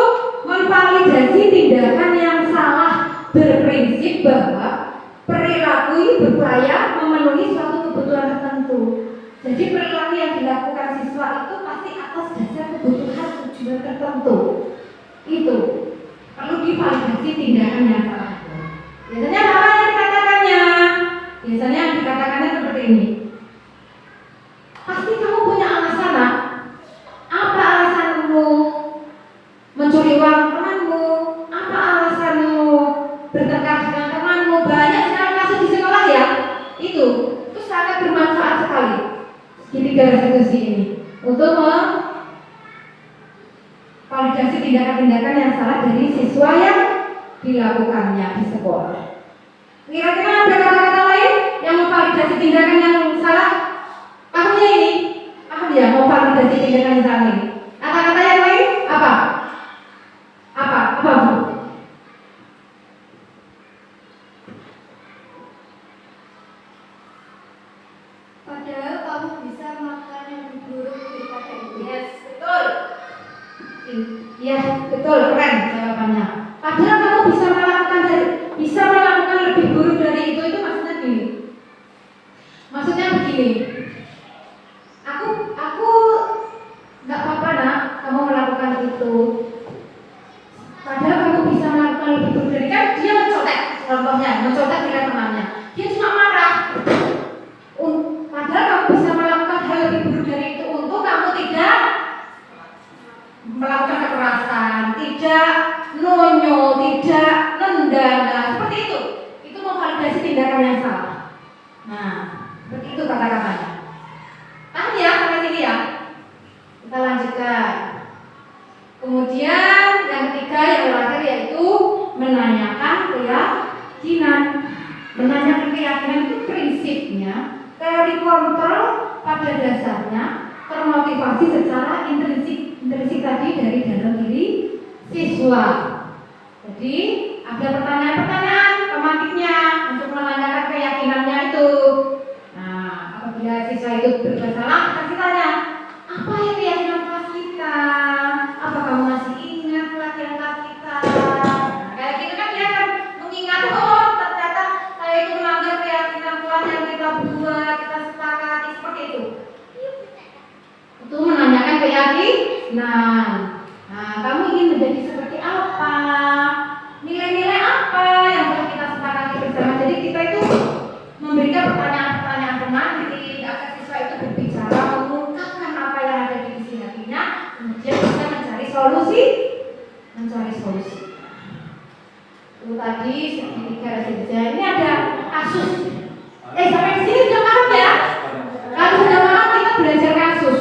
memvalidasi tindakan yang salah, berprinsip bahwa perilaku ini berupaya memenuhi suatu kebutuhan tertentu. Jadi perilaku yang dilakukan siswa itu pasti atas dasar kebutuhan tujuan tertentu. Itu perlu divalidasi tindakan yang salah. Biasanya apa yang dikatakannya? Biasanya yang dikatakannya seperti ini. Pasti kamu punya alasan nak. Apa alasanmu mencuri uang temanmu? Apa alasanmu bertengkar dengan temanmu? Banyak sekali kasus di sekolah ya. Itu sangat bermanfaat sekali. Segitiga restitusi ini untuk validasi tindakan-tindakan yang salah dari siswa yang dilakukannya di sekolah. Kira-kira ada kata-kata lain yang memvalidasi tindakan yang salah? Pahamnya ini? Paham ya memvalidasi tindakan yang salah ini? Kata-kata yang lain apa? Apa Bu? Padahal kamu bisa melakukan yang lebih buruk daripada itu. Yes, betul. Iya, betul, keren jawabannya. Padahal kamu bisa melakukan lebih buruk dari itu maksudnya gini. Maksudnya begini. Aku nggak apa-apa nak, kamu melakukan itu. Padahal kamu bisa melakukan lebih buruk dari kan dia mencontek, contohnya mencontek dengan temannya. Dia cuma marah. Padahal kamu bisa melakukan hal lebih buruk dari itu untuk kamu tidak melakukan kekerasan, tidak nonyo, tidak nendang, nah, seperti itu. Itu memvalidasi tindakan yang salah. Nah, seperti itu kata-katanya. Paham ya sampai sini ya? pada dasarnya termotivasi secara intrinsik tadi dari dalam diri siswa. Jadi ada pertanyaan-pertanyaan pemantiknya untuk menanyakan keyakinannya itu. Nah, apabila siswa itu bermasalah, kasih tanya, apa ya keyakinan kelas kita? Apa kamu masih ingat keyakinan kelas kita? Nah, kayak gitu kan dia akan mengingat, oh ternyata saya itu melanggar keyakinan kelas yang kita buat, kita sepakati seperti itu. Itu menanyakan keyakinan. Nah, kamu ingin menjadi seperti apa? Nilai-nilai apa yang perlu kita sepakati bersama? Jadi kita itu memberikan pertanyaan-pertanyaan pemantik agar siswa itu berbicara, mengungkapkan apa yang ada di isi hatinya, kemudian bisa mencari solusi. Itu tadi segitiga rasa. Ini ada kasus. Sampai di sini sudah paham ya? Kalau sudah paham kita belajar kasus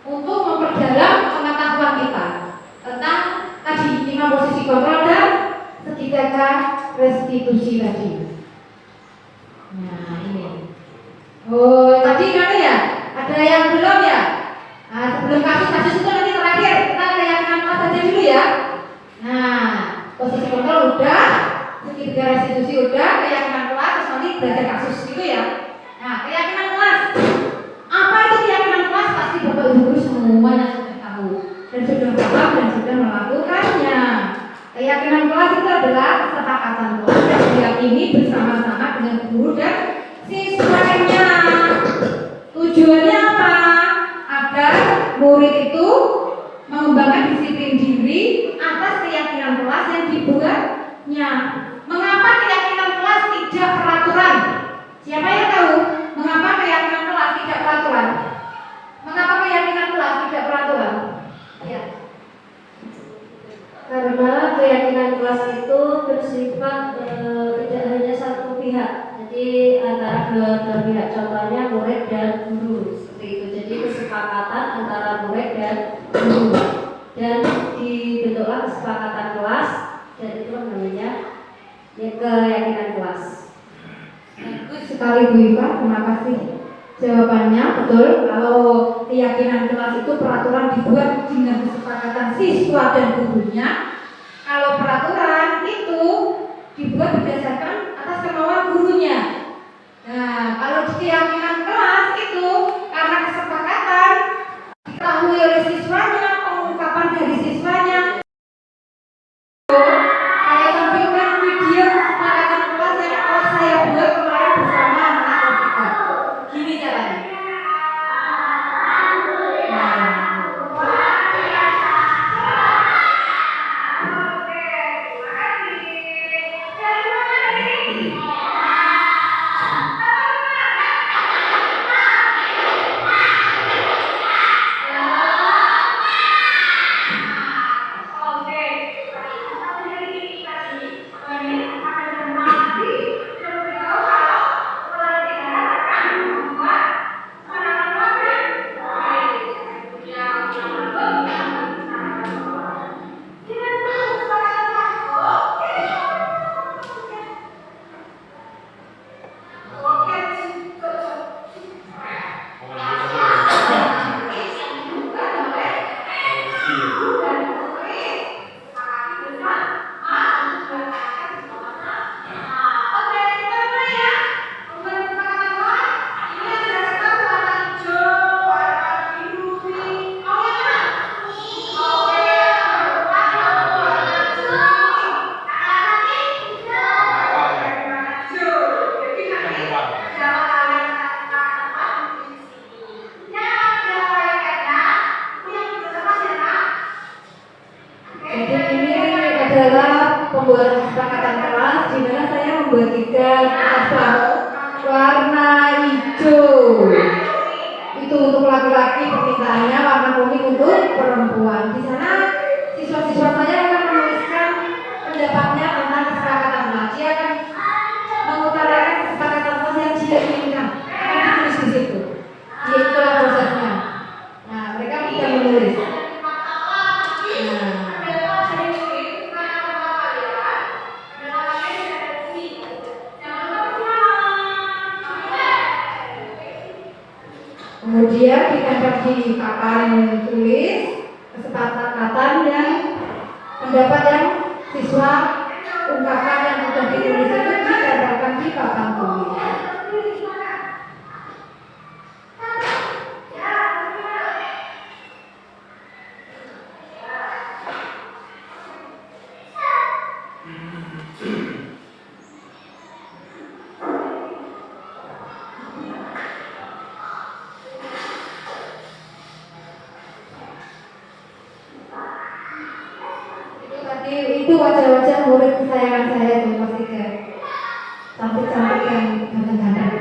untuk memperdalam pengetahuan kita tentang tadi 5 posisi kontrol dan segitiga restitusi tadi. Nah ini. Oh tadi kan ya? Ada yang belum ya? Nah, sebelum kasus itu nanti terakhir kita keyakinan kelas saja dulu ya. Nah posisi kontrol udah, segitiga restitusi udah, keyakinan kelas terus nanti belajar kasus gitu ya. Nah keyakinan kelas. Apa itu keyakinan kelas? Pasti Bapak Ibu guru semuanya sudah tahu dan sudah paham dan sudah melakukannya. Keyakinan kelas itu adalah kesepakatan kelas yang diyakini bersama-sama dengan guru dan siswanya. Tujuannya apa? Agar murid itu mengembangkan disiplin diri atas keyakinan kelas yang dibuatnya. Mengapa keyakinan kelas tidak peraturan? Siapa yang tahu mengapa keyakinan kelas tidak peraturan? Mengapa keyakinan kelas tidak peraturan? Ya. Karena keyakinan kelas itu bersifat tidak hanya satu pihak, jadi antara dua pihak, contohnya murid dan guru seperti itu. Jadi kesepakatan antara murid dan guru dan dibentuklah kesepakatan kelas dan itu namanya keyakinan kelas. Bagus sekali Bu Iva, terima kasih. Jawabannya betul, kalau keyakinan kelas itu peraturan dibuat dengan kesepakatan siswa dan gurunya. Kalau peraturan itu dibuat berdasarkan atas kemauan gurunya. Nah, kalau di keyakinan kelas itu karena kesepakatan diketahui oleh siswanya, pengungkapan dari siswanya. Saya tampilkan video kesepakatan kelas yang saya buat kemarin bersama anak kelas 3. Gini caranya. Pembuatan kesepakatan kelas di mana saya membagikan kertas warna hijau. Itu untuk laki-laki, permintaannya warna kuning untuk perempuan. Di sana siswa-siswa saya akan menuliskan pendapatnya tentang kesepakatan kelas. Dia akan mengutarakan kesepakatan kelas yang dia inginkan. Akan ditulis di situ. Itulah prosesnya. Nah, mereka bisa menulis. Kemudian ditempel di papan tulis kesepakatan yang pendapat yang siswa ungkapkan yang sudah ditulis itu ditempelkan di papan tulis. Itu wajah-wajah murid kesayangan saya itu kelas 3, cantik-cantik yang ganteng-ganteng.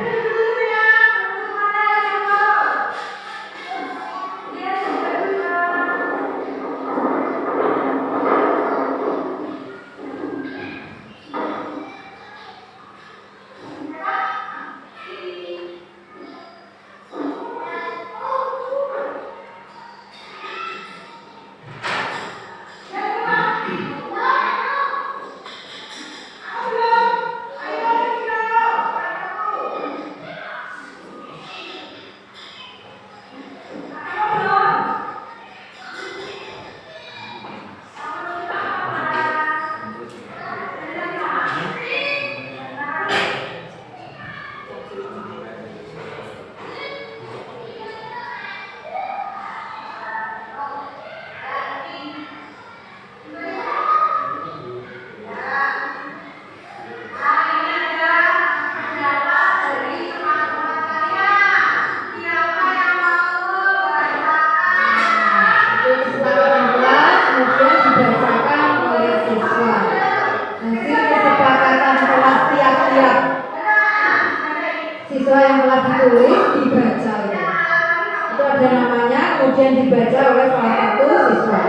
Siswa yang telah ditulis dibaca ya. Itu ada namanya, kemudian dibaca oleh salah satu siswa.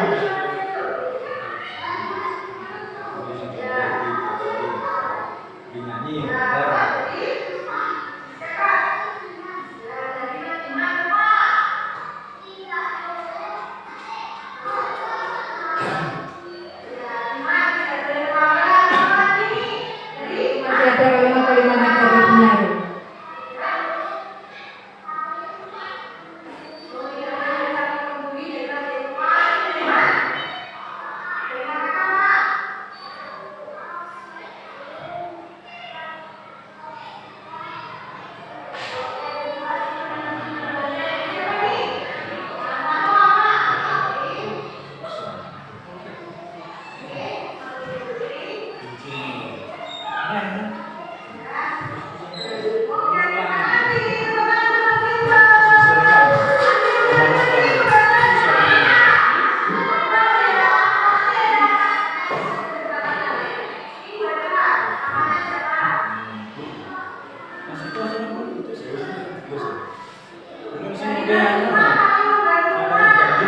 Masih ada kalimat-kalimat negatifnya.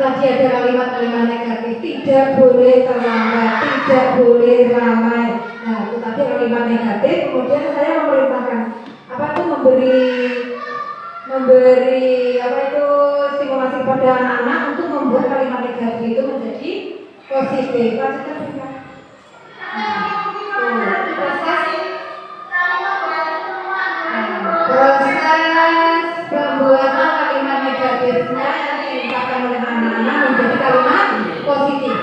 Tadi ada kalimat-kalimat negatif, tidak boleh terlambat, tidak boleh ramai. Nah, itu tadi kalimat negatif. Kemudian saya memerintahkan apa itu memberi apa itu stimulasi pada anak-anak untuk membuat kalimat negatif itu menjadi positif. Lanjutkan juga. Proses pembuatan kalimat negatifnya yang diungkapkan oleh anak-anak menjadi kalimat positif.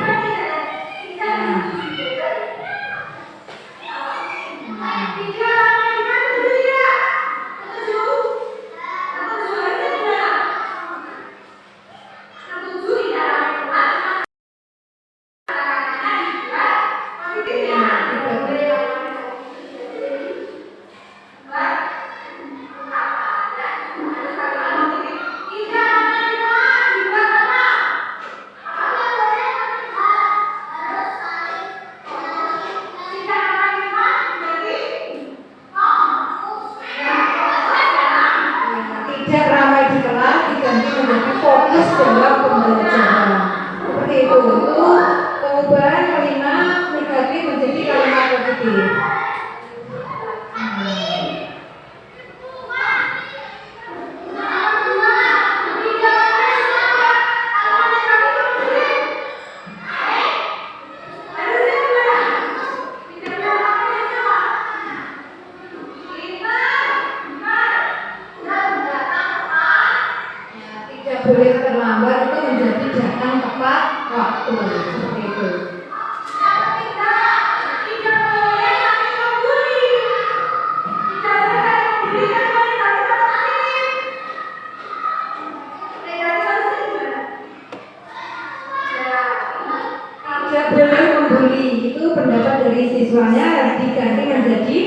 tidak boleh membuli. Itu pendapat dari siswanya harus diganti menjadi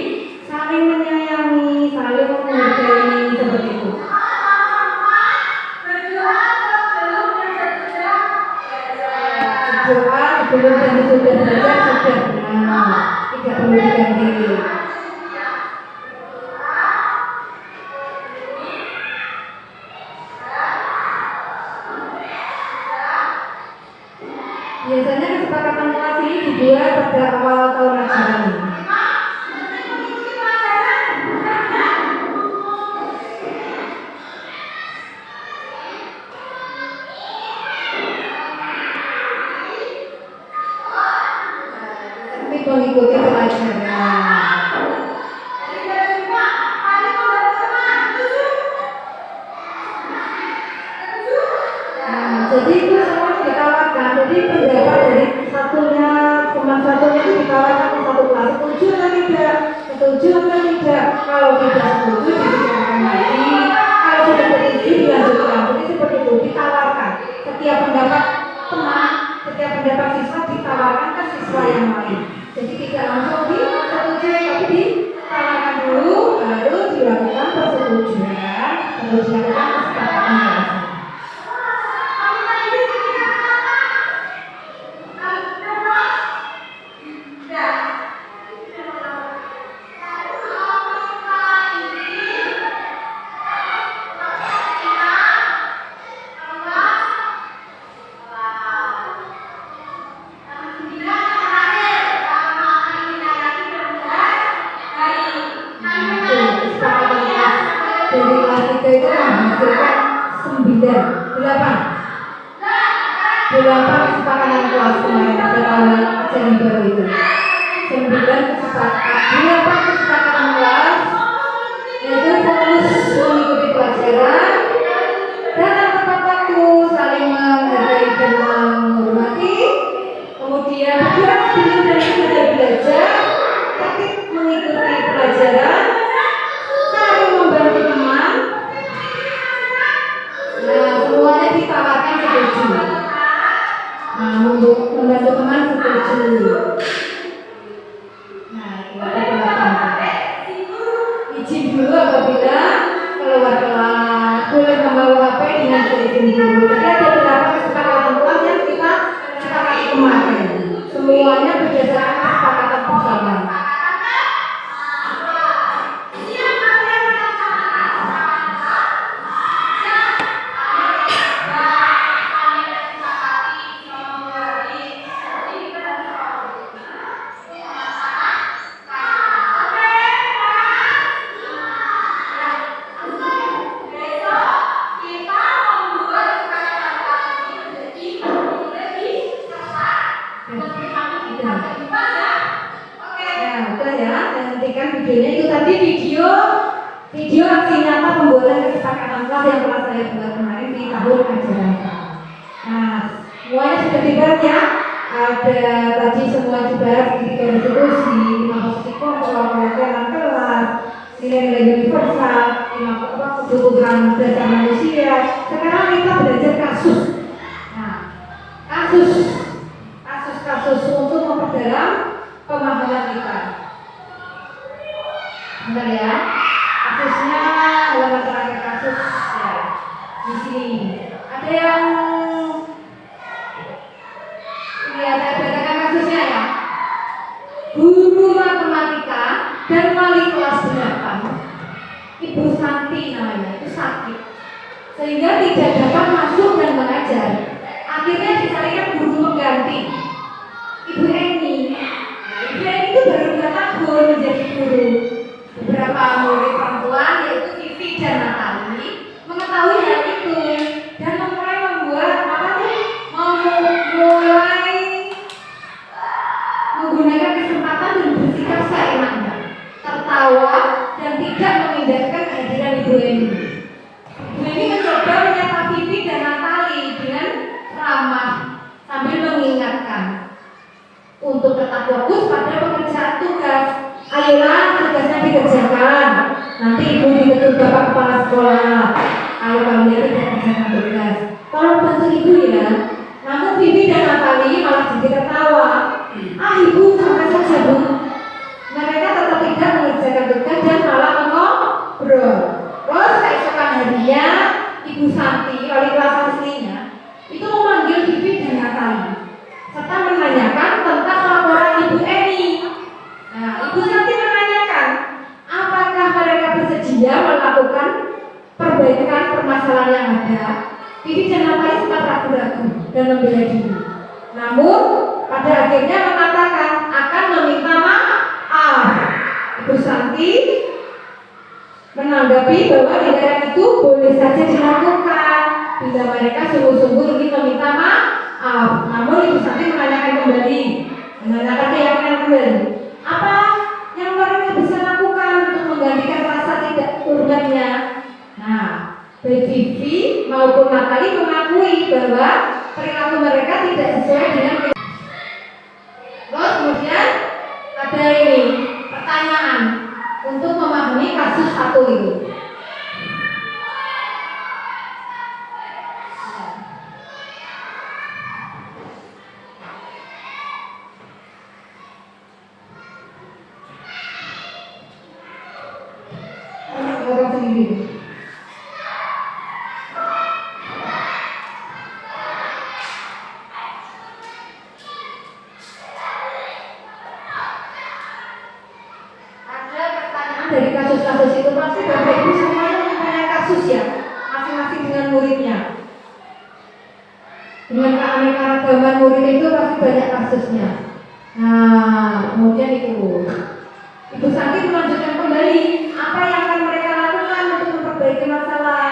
saling menyayangi, saling menghargai seperti itu. Berdoa sebelum dan sudah belajar sudah benar, tidak perlu diganti. Biasanya kesepakatan kelas ini dibuat pada awal tahun ajaran. Tapi mengikuti pelajaran. Jadi itu semua ditawarkan. Jadi pendapat dari satunya, teman satunya itu ditawarkan ke satu kelas. Setuju atau tidak? Setuju atau tidak? Kalau tidak setuju dibicarakan lagi. Kalau sudah setuju dilanjutkan. Jadi seperti itu ditawarkan. Setiap pendapat teman, setiap pendapat siswa ditawarkan ke siswa yang lain. Jadi tidak langsung disetujui, tapi ditawarkan dulu, baru dilakukan persetujuan, baru dilakukan kesepakatan kelas. Dari kelas 3 itu menghasilkan 8 kesepakatan kelas kemarin pada tahun ajaran baru itu. 8 kesepakatan kelas, yaitu fokus mengikuti pelajaran, datang tepat waktu, saling menghargai dan menghormati, kemudian bergerak sebelum dan sudah belajar, aktif mengikuti pelajaran, saling membantu teman. Nah, semuanya ditawarkan setuju. Nah, membantu teman setuju. Nah, izin dulu apabila keluar kelas, boleh membawa HP dengan seizin dulu. Jadi ada beberapa kesepakatan kelas yang kita sepakati kemarin. Semuanya berdasarkan kesepakatan bersama. Videonya itu tadi video aksi nyata pembuatan kesepakatan kelas yang telah saya buat kemarin di tahun ajaran. Nah, semuanya sudah dibahas ya. Ada tadi semua dibahas ketika diskusi, 5 posisi kelompok, pengertian kelas, nilai-nilai universal, 5 kebutuhan dasar manusia. Sekarang kita belajar kasus. Nah, kasus untuk memperdalam pemahaman kita. Bentar ya, kasusnya halaman terakhir kasus ya di sini. Ada yang lihat saya bacakan kasusnya ya. Guru matematika dan wali kelas 8, Ibu Santi namanya, itu sakit sehingga tidak dapat masuk dan mengajar. Akhirnya dicarikan guru pengganti, Ibu Eni. Ibu Eni itu baru 2 tahun menjadi guru. Beberapa murid perempuan yaitu Vivi dan Natali mengetahui hal itu dan memulai membuat memulai menggunakan kesempatan dan bersikap seenaknya, tertawa dan tidak mengindahkan kehadiran Ibu Eni. Ibu Eni mencoba menyapa Vivi dan Natali dengan ramah sambil mengingatkan untuk tetap fokus pada pekerjaan tugas. Ayolah, tugasnya dikerjakan. Nanti ibu dituntut bapak kepala sekolah. Kalau kalian tidak kerjakan tugas, tolong bantu ibu ya. Namun Vivi dan Natali malah sedikit tertawa. Ah ibu, sampai saja bu. Mereka tetap tidak mengerjakan tugas dan malah mengobrol. Terus keesokan harinya, Ibu Santi, wali kelas aslinya, itu memanggil Vivi dan Natali, serta menanyakan tentang laporan Ibu Eni. Nah, Ibu Santi menanyakan, apakah mereka bersedia melakukan perbaikan permasalahan yang ada. Vivi dan Natali sempat ragu-ragu dan membela diri. Namun, pada akhirnya mengatakan akan meminta maaf. Ibu Santi menanggapi bahwa tindakan itu boleh saja dilakukan bila mereka sungguh-sungguh ingin meminta maaf. Namun Ibu Santi menanyakan keyakinan kembali, apa yang mereka bisa lakukan untuk menggantikan rasa tidak hormatnya. Nah, baik Vivi maupun Natali mengakui bahwa perilaku mereka tidak sesuai dengan. Terus kemudian ada ini pertanyaan untuk memahami kasus satu ini. Orang sendiri. Dari kasus-kasus itu pasti Bapak Ibu semuanya mempunyai kasus ya, masing-masing dengan muridnya. Dengan keanekaragaman murid itu pasti banyak kasusnya. Nah, kemudian itu Ibu Santi melanjutkan kembali apa yang akan mereka lakukan untuk memperbaiki masalah.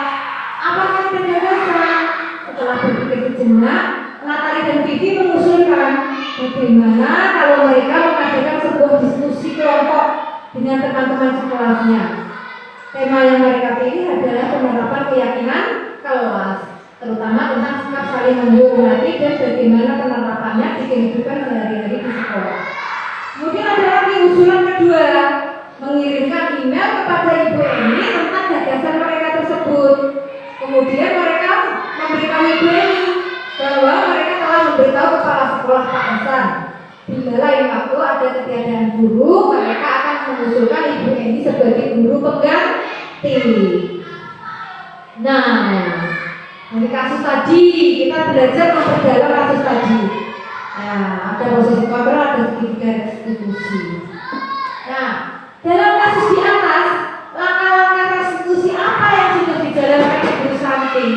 Apakah ada gagasan? Setelah berpikir sejenak, Natali dan Vivi mengusulkan bagaimana kalau mereka mengadakan sebuah diskusi kelompok dengan teman-teman sekelasnya. Tema yang mereka pilih adalah penerapan keyakinan kelas, terutama tentang sikap saling menghormati dan bagaimana penerapannya di kehidupan sehari-hari di sekolah. Kemudian ada lagi usulan kedua, mengirimkan email kepada Ibu Eni tentang gagasan mereka tersebut. Kemudian mereka memberitahu Ibu Eni bahwa mereka telah memberitahu kepala sekolah Pak Hasan. Bila lain waktu ada ketiadaan guru, mereka akan mengusulkan Ibu Eni sebagai guru pengganti. Nah, dari kasus tadi kita belajar memperdalam kasus tadi. Nah, ada posisi kontrol, ada tiga restitusi. Nah, dalam kasus di atas, langkah-langkah restitusi apa yang sudah dijalankan Ibu Santi?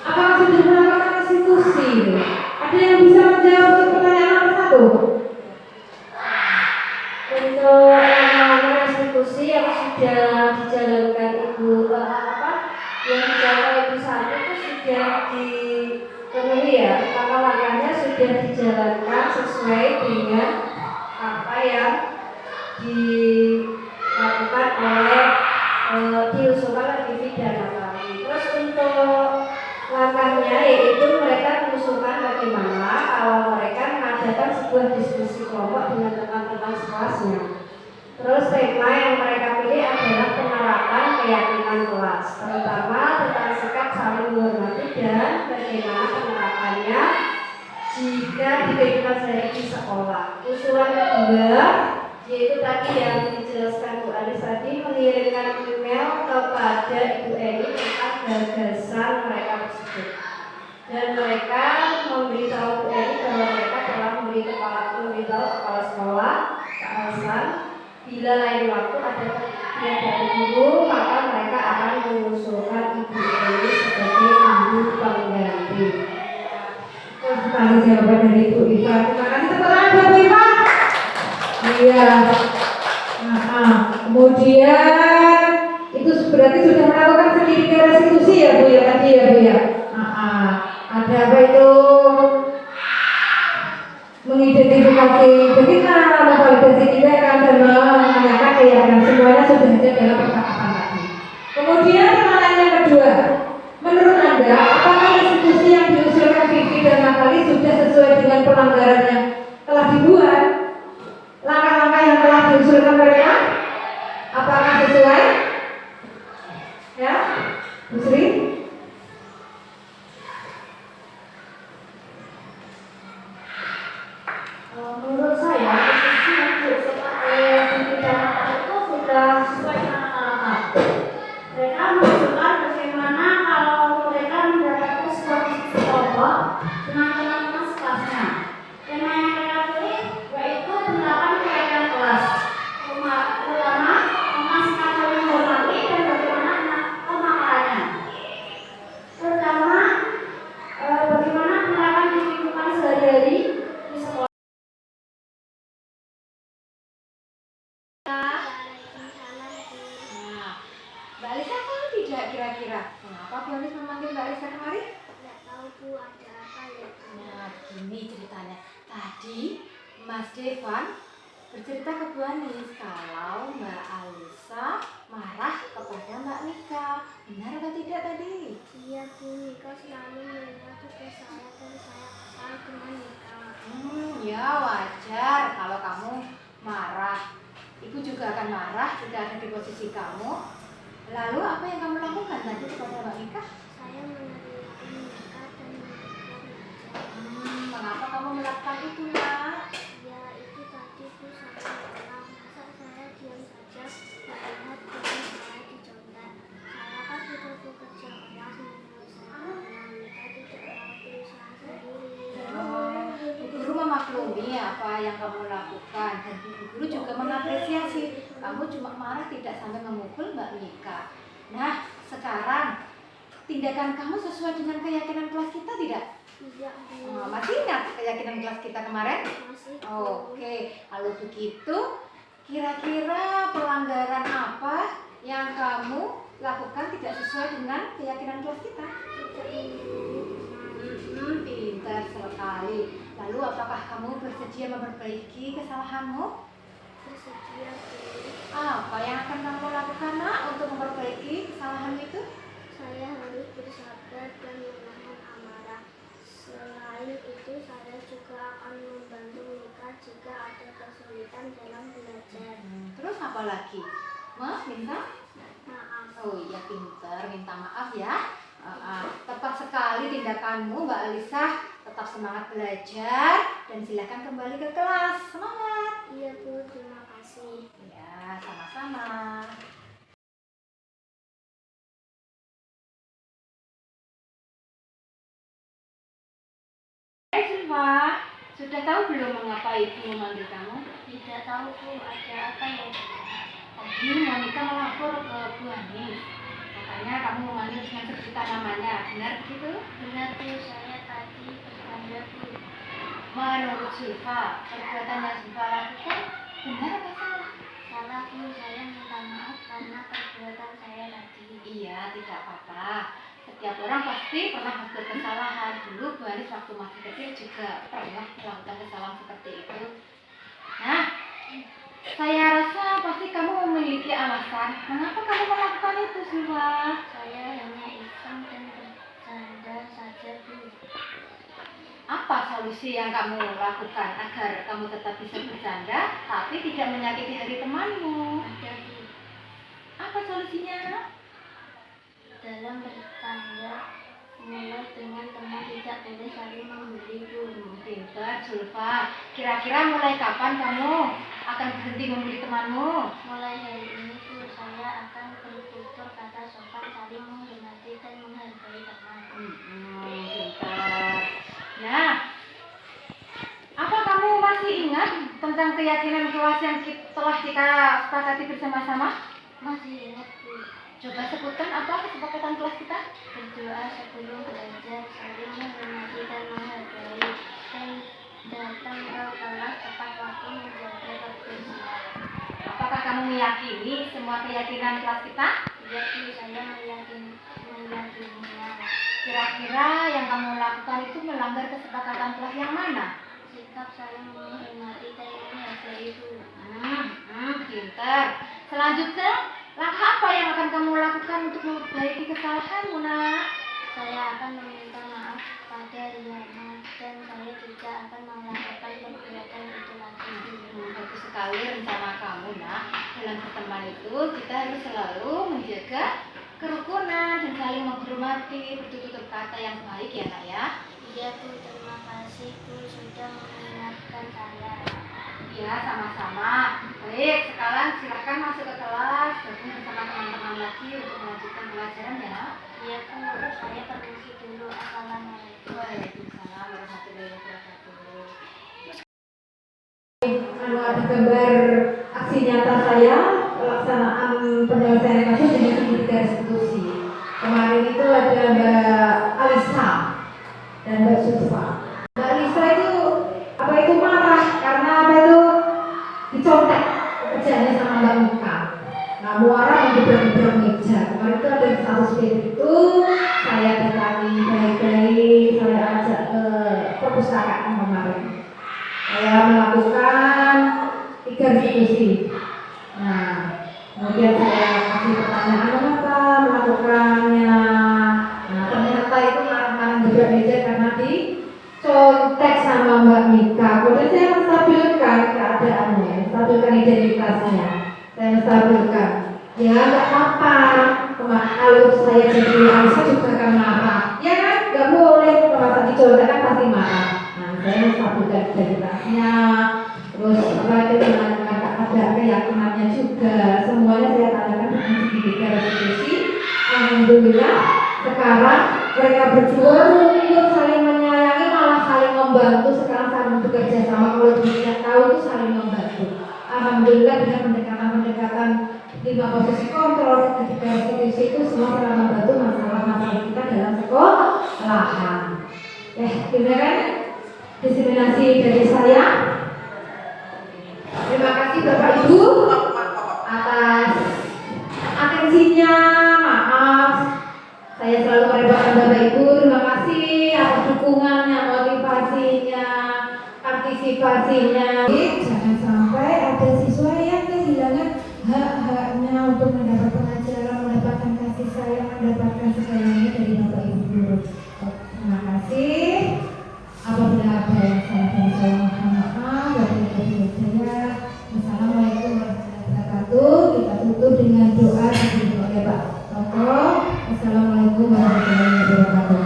Apakah sudah melakukan restitusi? Ada yang bisa menjawab untuk pertanyaan nomor satu? Untuk langkah restitusi yang sudah dijalankan yang dijalankan Ibu Santi itu sudah dipenuhi ya, langkah-langkahnya sudah dijalankan sesuai dengan apa yang dilakukan oleh diusulkan oleh Vivi dan Natali. Terus untuk langkahnya yaitu mereka mengusulkan bagaimana kalau mereka mengadakan sebuah diskusi kelompok dengan teman-teman sekelasnya. Terus tema yang mereka pilih adalah penerapan keyakinan kelas, terutama tentang sikap saling menghormati dan bagaimana penerapannya jika di kehidupan sehari di sekolah. Usulan kedua yaitu tadi yang dijelaskan Bu Aris tadi, mengirimkan email kepada Ibu Eni tentang gagasan mereka tersebut. Dan mereka memberitahu Bu Eni bahwa mereka telah memberitahu kepala sekolah Pak Hasan bila lain waktu ada ketiadaan guru, maka mereka akan mengusulkan Ibu Eni sebagai guru pengganti. Sekali jawaban dari Ibu Iva. Terima kasih tepuk tangan buat Bu Iva. Iya. Kemudian itu berarti sudah melakukan sendiri restitusi ya Bu ya tadi ya Bu ya. Ada apa itu? Mengidentifikasi betina, memvalidasi tindakan dan menanyakan keyakinan, semuanya sudah ada dalam percakapan tadi. Kemudian pertanyaan yang kedua, menurut Anda apakah restitusi yang diusulkan Vivi dan Natali sudah sesuai dengan pelanggaran yang telah dibuat? Langkah-langkah yang telah diusulkan mereka apakah sesuai? Ya, Bu Sri? Menurut saya posisi untuk sebagai pembidana itu sudah sesuai dengan anak-anak. Mereka menunjukkan bagaimana kalau mereka mendapatkan sebuah posisi kelompok dengan teman-teman sekelasnya. Tema yang mereka pilih yaitu penerapan kegiatan kelas, terutama memasukkan saling menghormati dan bagaimana pemakarannya. Terutama bagaimana penerapan di kehidupan sehari-hari di sekolah. Nah, Mbak Alisa tahu tidak kira-kira mengapa Bu Anis memanggil Mbak Alisa kemari? Tidak tahu Bu, ada apa ya Bu? Nah, begini ceritanya. Tadi Mas Devan bercerita ke Bu Anis kalau Mbak Alisa marah kepada Mbak Nika. Benar atau tidak tadi? Iya Bu, Nika selalu melihat tugas saya dan saya kesal dengan Nika. Ya wajar kalau kamu marah. Ibu juga akan marah jika ada di posisi kamu. Lalu apa yang kamu lakukan tadi kepada Mbak Nika? Saya meneriaki Nika dan mengajar. Mengapa kamu melakukan itu, Nak? Ya itu tadi Bu, saya marah. Masa saya diam saja melihat teman saya dicontek. Saya kan sudah bekerja keras menyelesaikan Nika tidak mau berusaha sendiri. Bu Guru memaklumi apa yang kamu lakukan dan Bu Guru juga mengapresiasi kamu cuma marah tidak sampai memukul Mbak Nika. Nah, sekarang tindakan kamu sesuai dengan keyakinan kelas kita tidak? Tidak Bu, Masih ingat keyakinan kelas kita kemarin? masih Bu. Oke, kalau begitu kira-kira pelanggaran apa yang kamu lakukan tidak sesuai dengan keyakinan kelas kita? Tidak Bu. Pintar sekali. Lalu apakah kamu bersedia memperbaiki kesalahanmu? Bersedia Bu. Apa yang akan kamu lakukan, Nak, untuk memperbaiki kesalahan itu? Saya harus bersabar dan menahan amarah. Selain itu, saya juga akan membantu Nika jika ada kesulitan dalam belajar. Terus apa lagi? Minta? Maaf. Oh iya, pintar, minta maaf ya. Tepat sekali tindakanmu, Mbak Alisa. Tetap semangat belajar dan silakan kembali ke kelas. Semangat. Iya Bu, terima kasih. Ya, sama-sama. Silva, sudah tahu belum mengapa Ibu memanggil kamu? Tidak tahu Bu, ada apa ya Bu? Tadi Monica melapor ke Bu Anis. Katanya kamu memanggil dengan sebutan namanya. Benar begitu? Benar Bu, saya tadi bercanda Bu. Menurut Silva, perbuatan yang Silva lakukan benar atau salah? Salah Bu, saya minta maaf karena perbuatan saya tadi. Iya, tidak apa-apa. Setiap orang pasti pernah membuat kesalahan. Dulu Bu Anis waktu masih kecil juga pernah melakukan kesalahan seperti itu. Nah, saya rasa pasti kamu memiliki alasan mengapa kamu melakukan itu, Silva. Saya hanya iseng dan bercanda saja Bu. Apa solusi yang kamu lakukan agar kamu tetap bisa bercanda tapi tidak menyakiti hati temanmu? Ada Bu. Apa solusinya? Dalam bercanda, mulai dengan teman tidak boleh saling membuli Bu. Pintar, Zulfa. Kira-kira mulai kapan kamu akan berhenti membuli temanmu? Mulai hari ini Bu, saya akan bertutur kata sopan, saling menghormati dan menghargai teman. Pintar. Nah, apa kamu masih ingat tentang keyakinan kelas yang telah kita sepakati bersama-sama? Masih ingat Bu, Coba sebutkan apa kesepakatan kelas kita? berdoa sebelum belajar, saling menghormati dan menghargai, dan datang ke kelas tepat waktu menjaga kebersihan. Apakah kamu meyakini semua keyakinan kelas kita? Iya Bu, saya meyakininya. Kira-kira yang kamu lakukan itu melanggar kesepakatan kelas yang mana? Sikap saling menghormati dan menghargai Bu. Pintar. Selanjutnya, langkah apa yang akan kamu lakukan untuk memperbaiki kesalahanmu, Nak? Saya akan meminta maaf pada Riana dan saya juga akan melakukan perbuatan itu lagi. Bagus sekali rencana kamu, Nak. Dalam berteman itu kita harus selalu menjaga kerukunan dan saling menghormati, bertutur kata yang baik ya, Nak ya. Iya Bu, terima kasih Bu sudah mengingatkan saya. Ya, sama-sama. Baik, sekarang silakan masuk ke kelas, gabung bersama teman-teman lagi untuk melanjutkan pelajaran ya. Iya Bu, saya permisi dulu. Assalamualaikum. Waalaikumsalam warahmatullahi wabarakatuh. Ada gambar aksi nyata saya pelaksanaan penyelesaian kasus dengan tiga institusi. Kemarin itu ada Mbak Alisa dan Mbak Susfa. Mbak Alisa itu marah karena dicontek pekerjaannya sama Mbak Mika. Nah, muara mengebrak-gebrak meja. Kemarin itu ada kasus seperti itu. Saya datangi baik-baik, saya ajak ke perpustakaan kemarin. Saya melakukan 3 diskusi. Nah, kemudian saya kasih pertanyaan mengapa melakukannya. Nah, ternyata itu marah-marah gebrak meja karena dicontek sama Mbak Mika. Kemudian saya menstabilkan keadaannya, menstabilkan identitasnya. Saya menstabilkan. Ya nggak apa-apa. Kalau saya jadi Alisa juga akan marah. Ya kan, nggak boleh kalau dicontek kan pasti marah. Saya menstabilkan identitasnya, terus itu dengan ada keyakinannya juga. Semuanya saya tanyakan dengan tiga institusi. Alhamdulillah sekarang mereka berdua rukun, saling menyayangi, malah saling membantu. Sekarang saling bekerja sama. Kalau tidak tahu itu saling membantu. Alhamdulillah dengan pendekatan 5 posisi kontrol ketiga institusi itu semua saling membantu masalah-masalah kita dalam sekolahan. Gimana kan? Diseminasi dari saya. Terima kasih Bapak Ibu atas atensinya. Maaf saya selalu merepotkan Bapak Ibu. Terima kasih atas dukungannya, motivasinya, partisipasinya. Jangan sampai ada siswa yang kehilangan hak-haknya untuk mendapat pengajaran, mendapatkan kasih sayang, mendapatkan sayangnya dari Bapak Ibu guru. Terima kasih. Apabila ada yang salah dari saya mohon maaf. Wassalamualaikum warahmatullahi wabarakatuh. Kita tutup dengan doa oleh Pak Tokoh. Wassalamualaikum warahmatullahi wabarakatuh.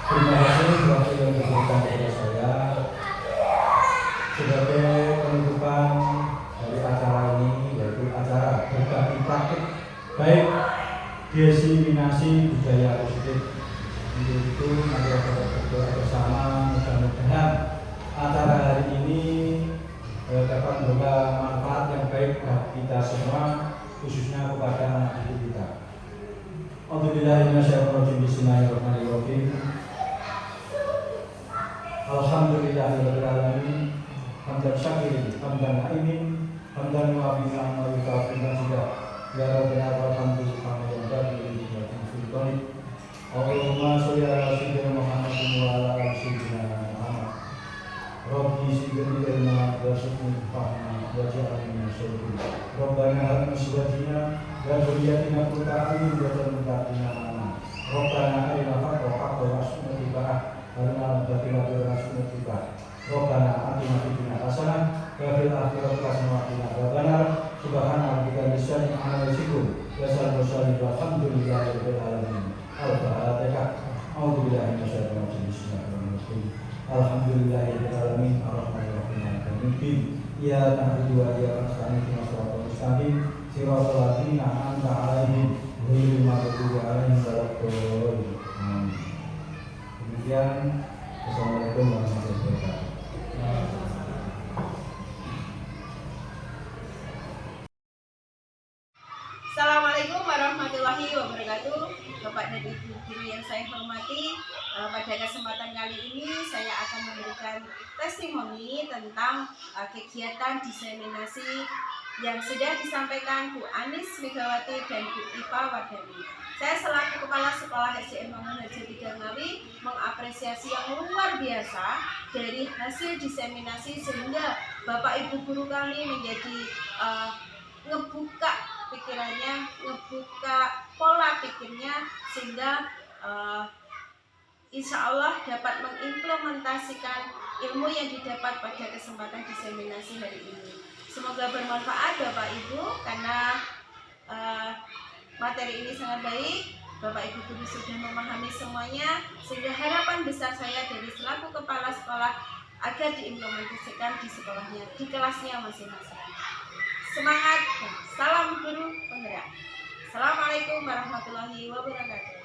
Terima kasih waktu yang diberikan kepada saya sebagai penutupan dari acara ini, yaitu acara berbagi praktik baik diseminasi budaya positif. Untuk itu mari kita berdoa bersama, mudah-mudahan acara hari ini dapat membawa manfaat yang baik bagi kita semua, khususnya kepada anak didik kita. Alhamdulillahirrahmanirrahim. Bismillahirrahmanirrahim. Alhamdulillahirrahmanirrahim. Hamdan syakirin, hamdan na'imin, hamdan mu'afinan, ma'yukafinan juga. Ya Rabbana alhamdulillah yang dari yang sultan. Allahumma sholli ala sayyidina Muhammadin wa ala ali sayyidina Muhammad. Rabbi zidni ilma warzuqni fahma waj'alni min syukur. Rabbana hab min azwajina wa dhurriyyatina qurrata a'yun waj'alna lil muttaqina imama. Rabbana arina haqqa wa warzuqna ittiba'ah wa arina warzuqna ittiba'ah. Rabbana atina fid dunya hasanah wa fil akhirati hasanah wa qina adzabannar. Subhana rabbika rabbil amma yasifun wa salamun alhamdulillahi rabbil alamin. Al-Fatihah. A'udzubillahi minasyaitonir rajim. Bismillahirrahmanirrahim. Alhamdulillahirabbil alamin arrahmanir rahim maliki yaumiddin. Iyyaka na'budu wa iyyaka nasta'in ihdinas siratal mustaqim siratal ladzina an'amta 'alaihim ghairil maghdubi 'alaihim waladdallin. Demikian. Assalamualaikum warahmatullahi wabarakatuh. Assalamualaikum warahmatullahi wabarakatuh. Bapak dan Ibu guru yang saya hormati, pada kesempatan kali ini saya akan memberikan testimoni tentang kegiatan diseminasi yang sudah disampaikan Bu Anis Megawati dan Bu Ipa Wardani. Saya selaku Kepala Sekolah SDN Mangun Harjati Ngawi mengapresiasi yang luar biasa dari hasil diseminasi sehingga Bapak Ibu guru kami menjadi ngebuka pikirannya, ngebuka pola pikirnya sehingga insya Allah dapat mengimplementasikan ilmu yang didapat pada kesempatan diseminasi hari ini. Semoga bermanfaat Bapak Ibu karena materi ini sangat baik. Bapak Ibu guru sudah memahami semuanya, sehingga harapan besar saya dari selaku kepala sekolah agar diimplementasikan di sekolahnya, di kelasnya masing-masing. Semangat dan salam guru penggerak. Assalamualaikum warahmatullahi wabarakatuh.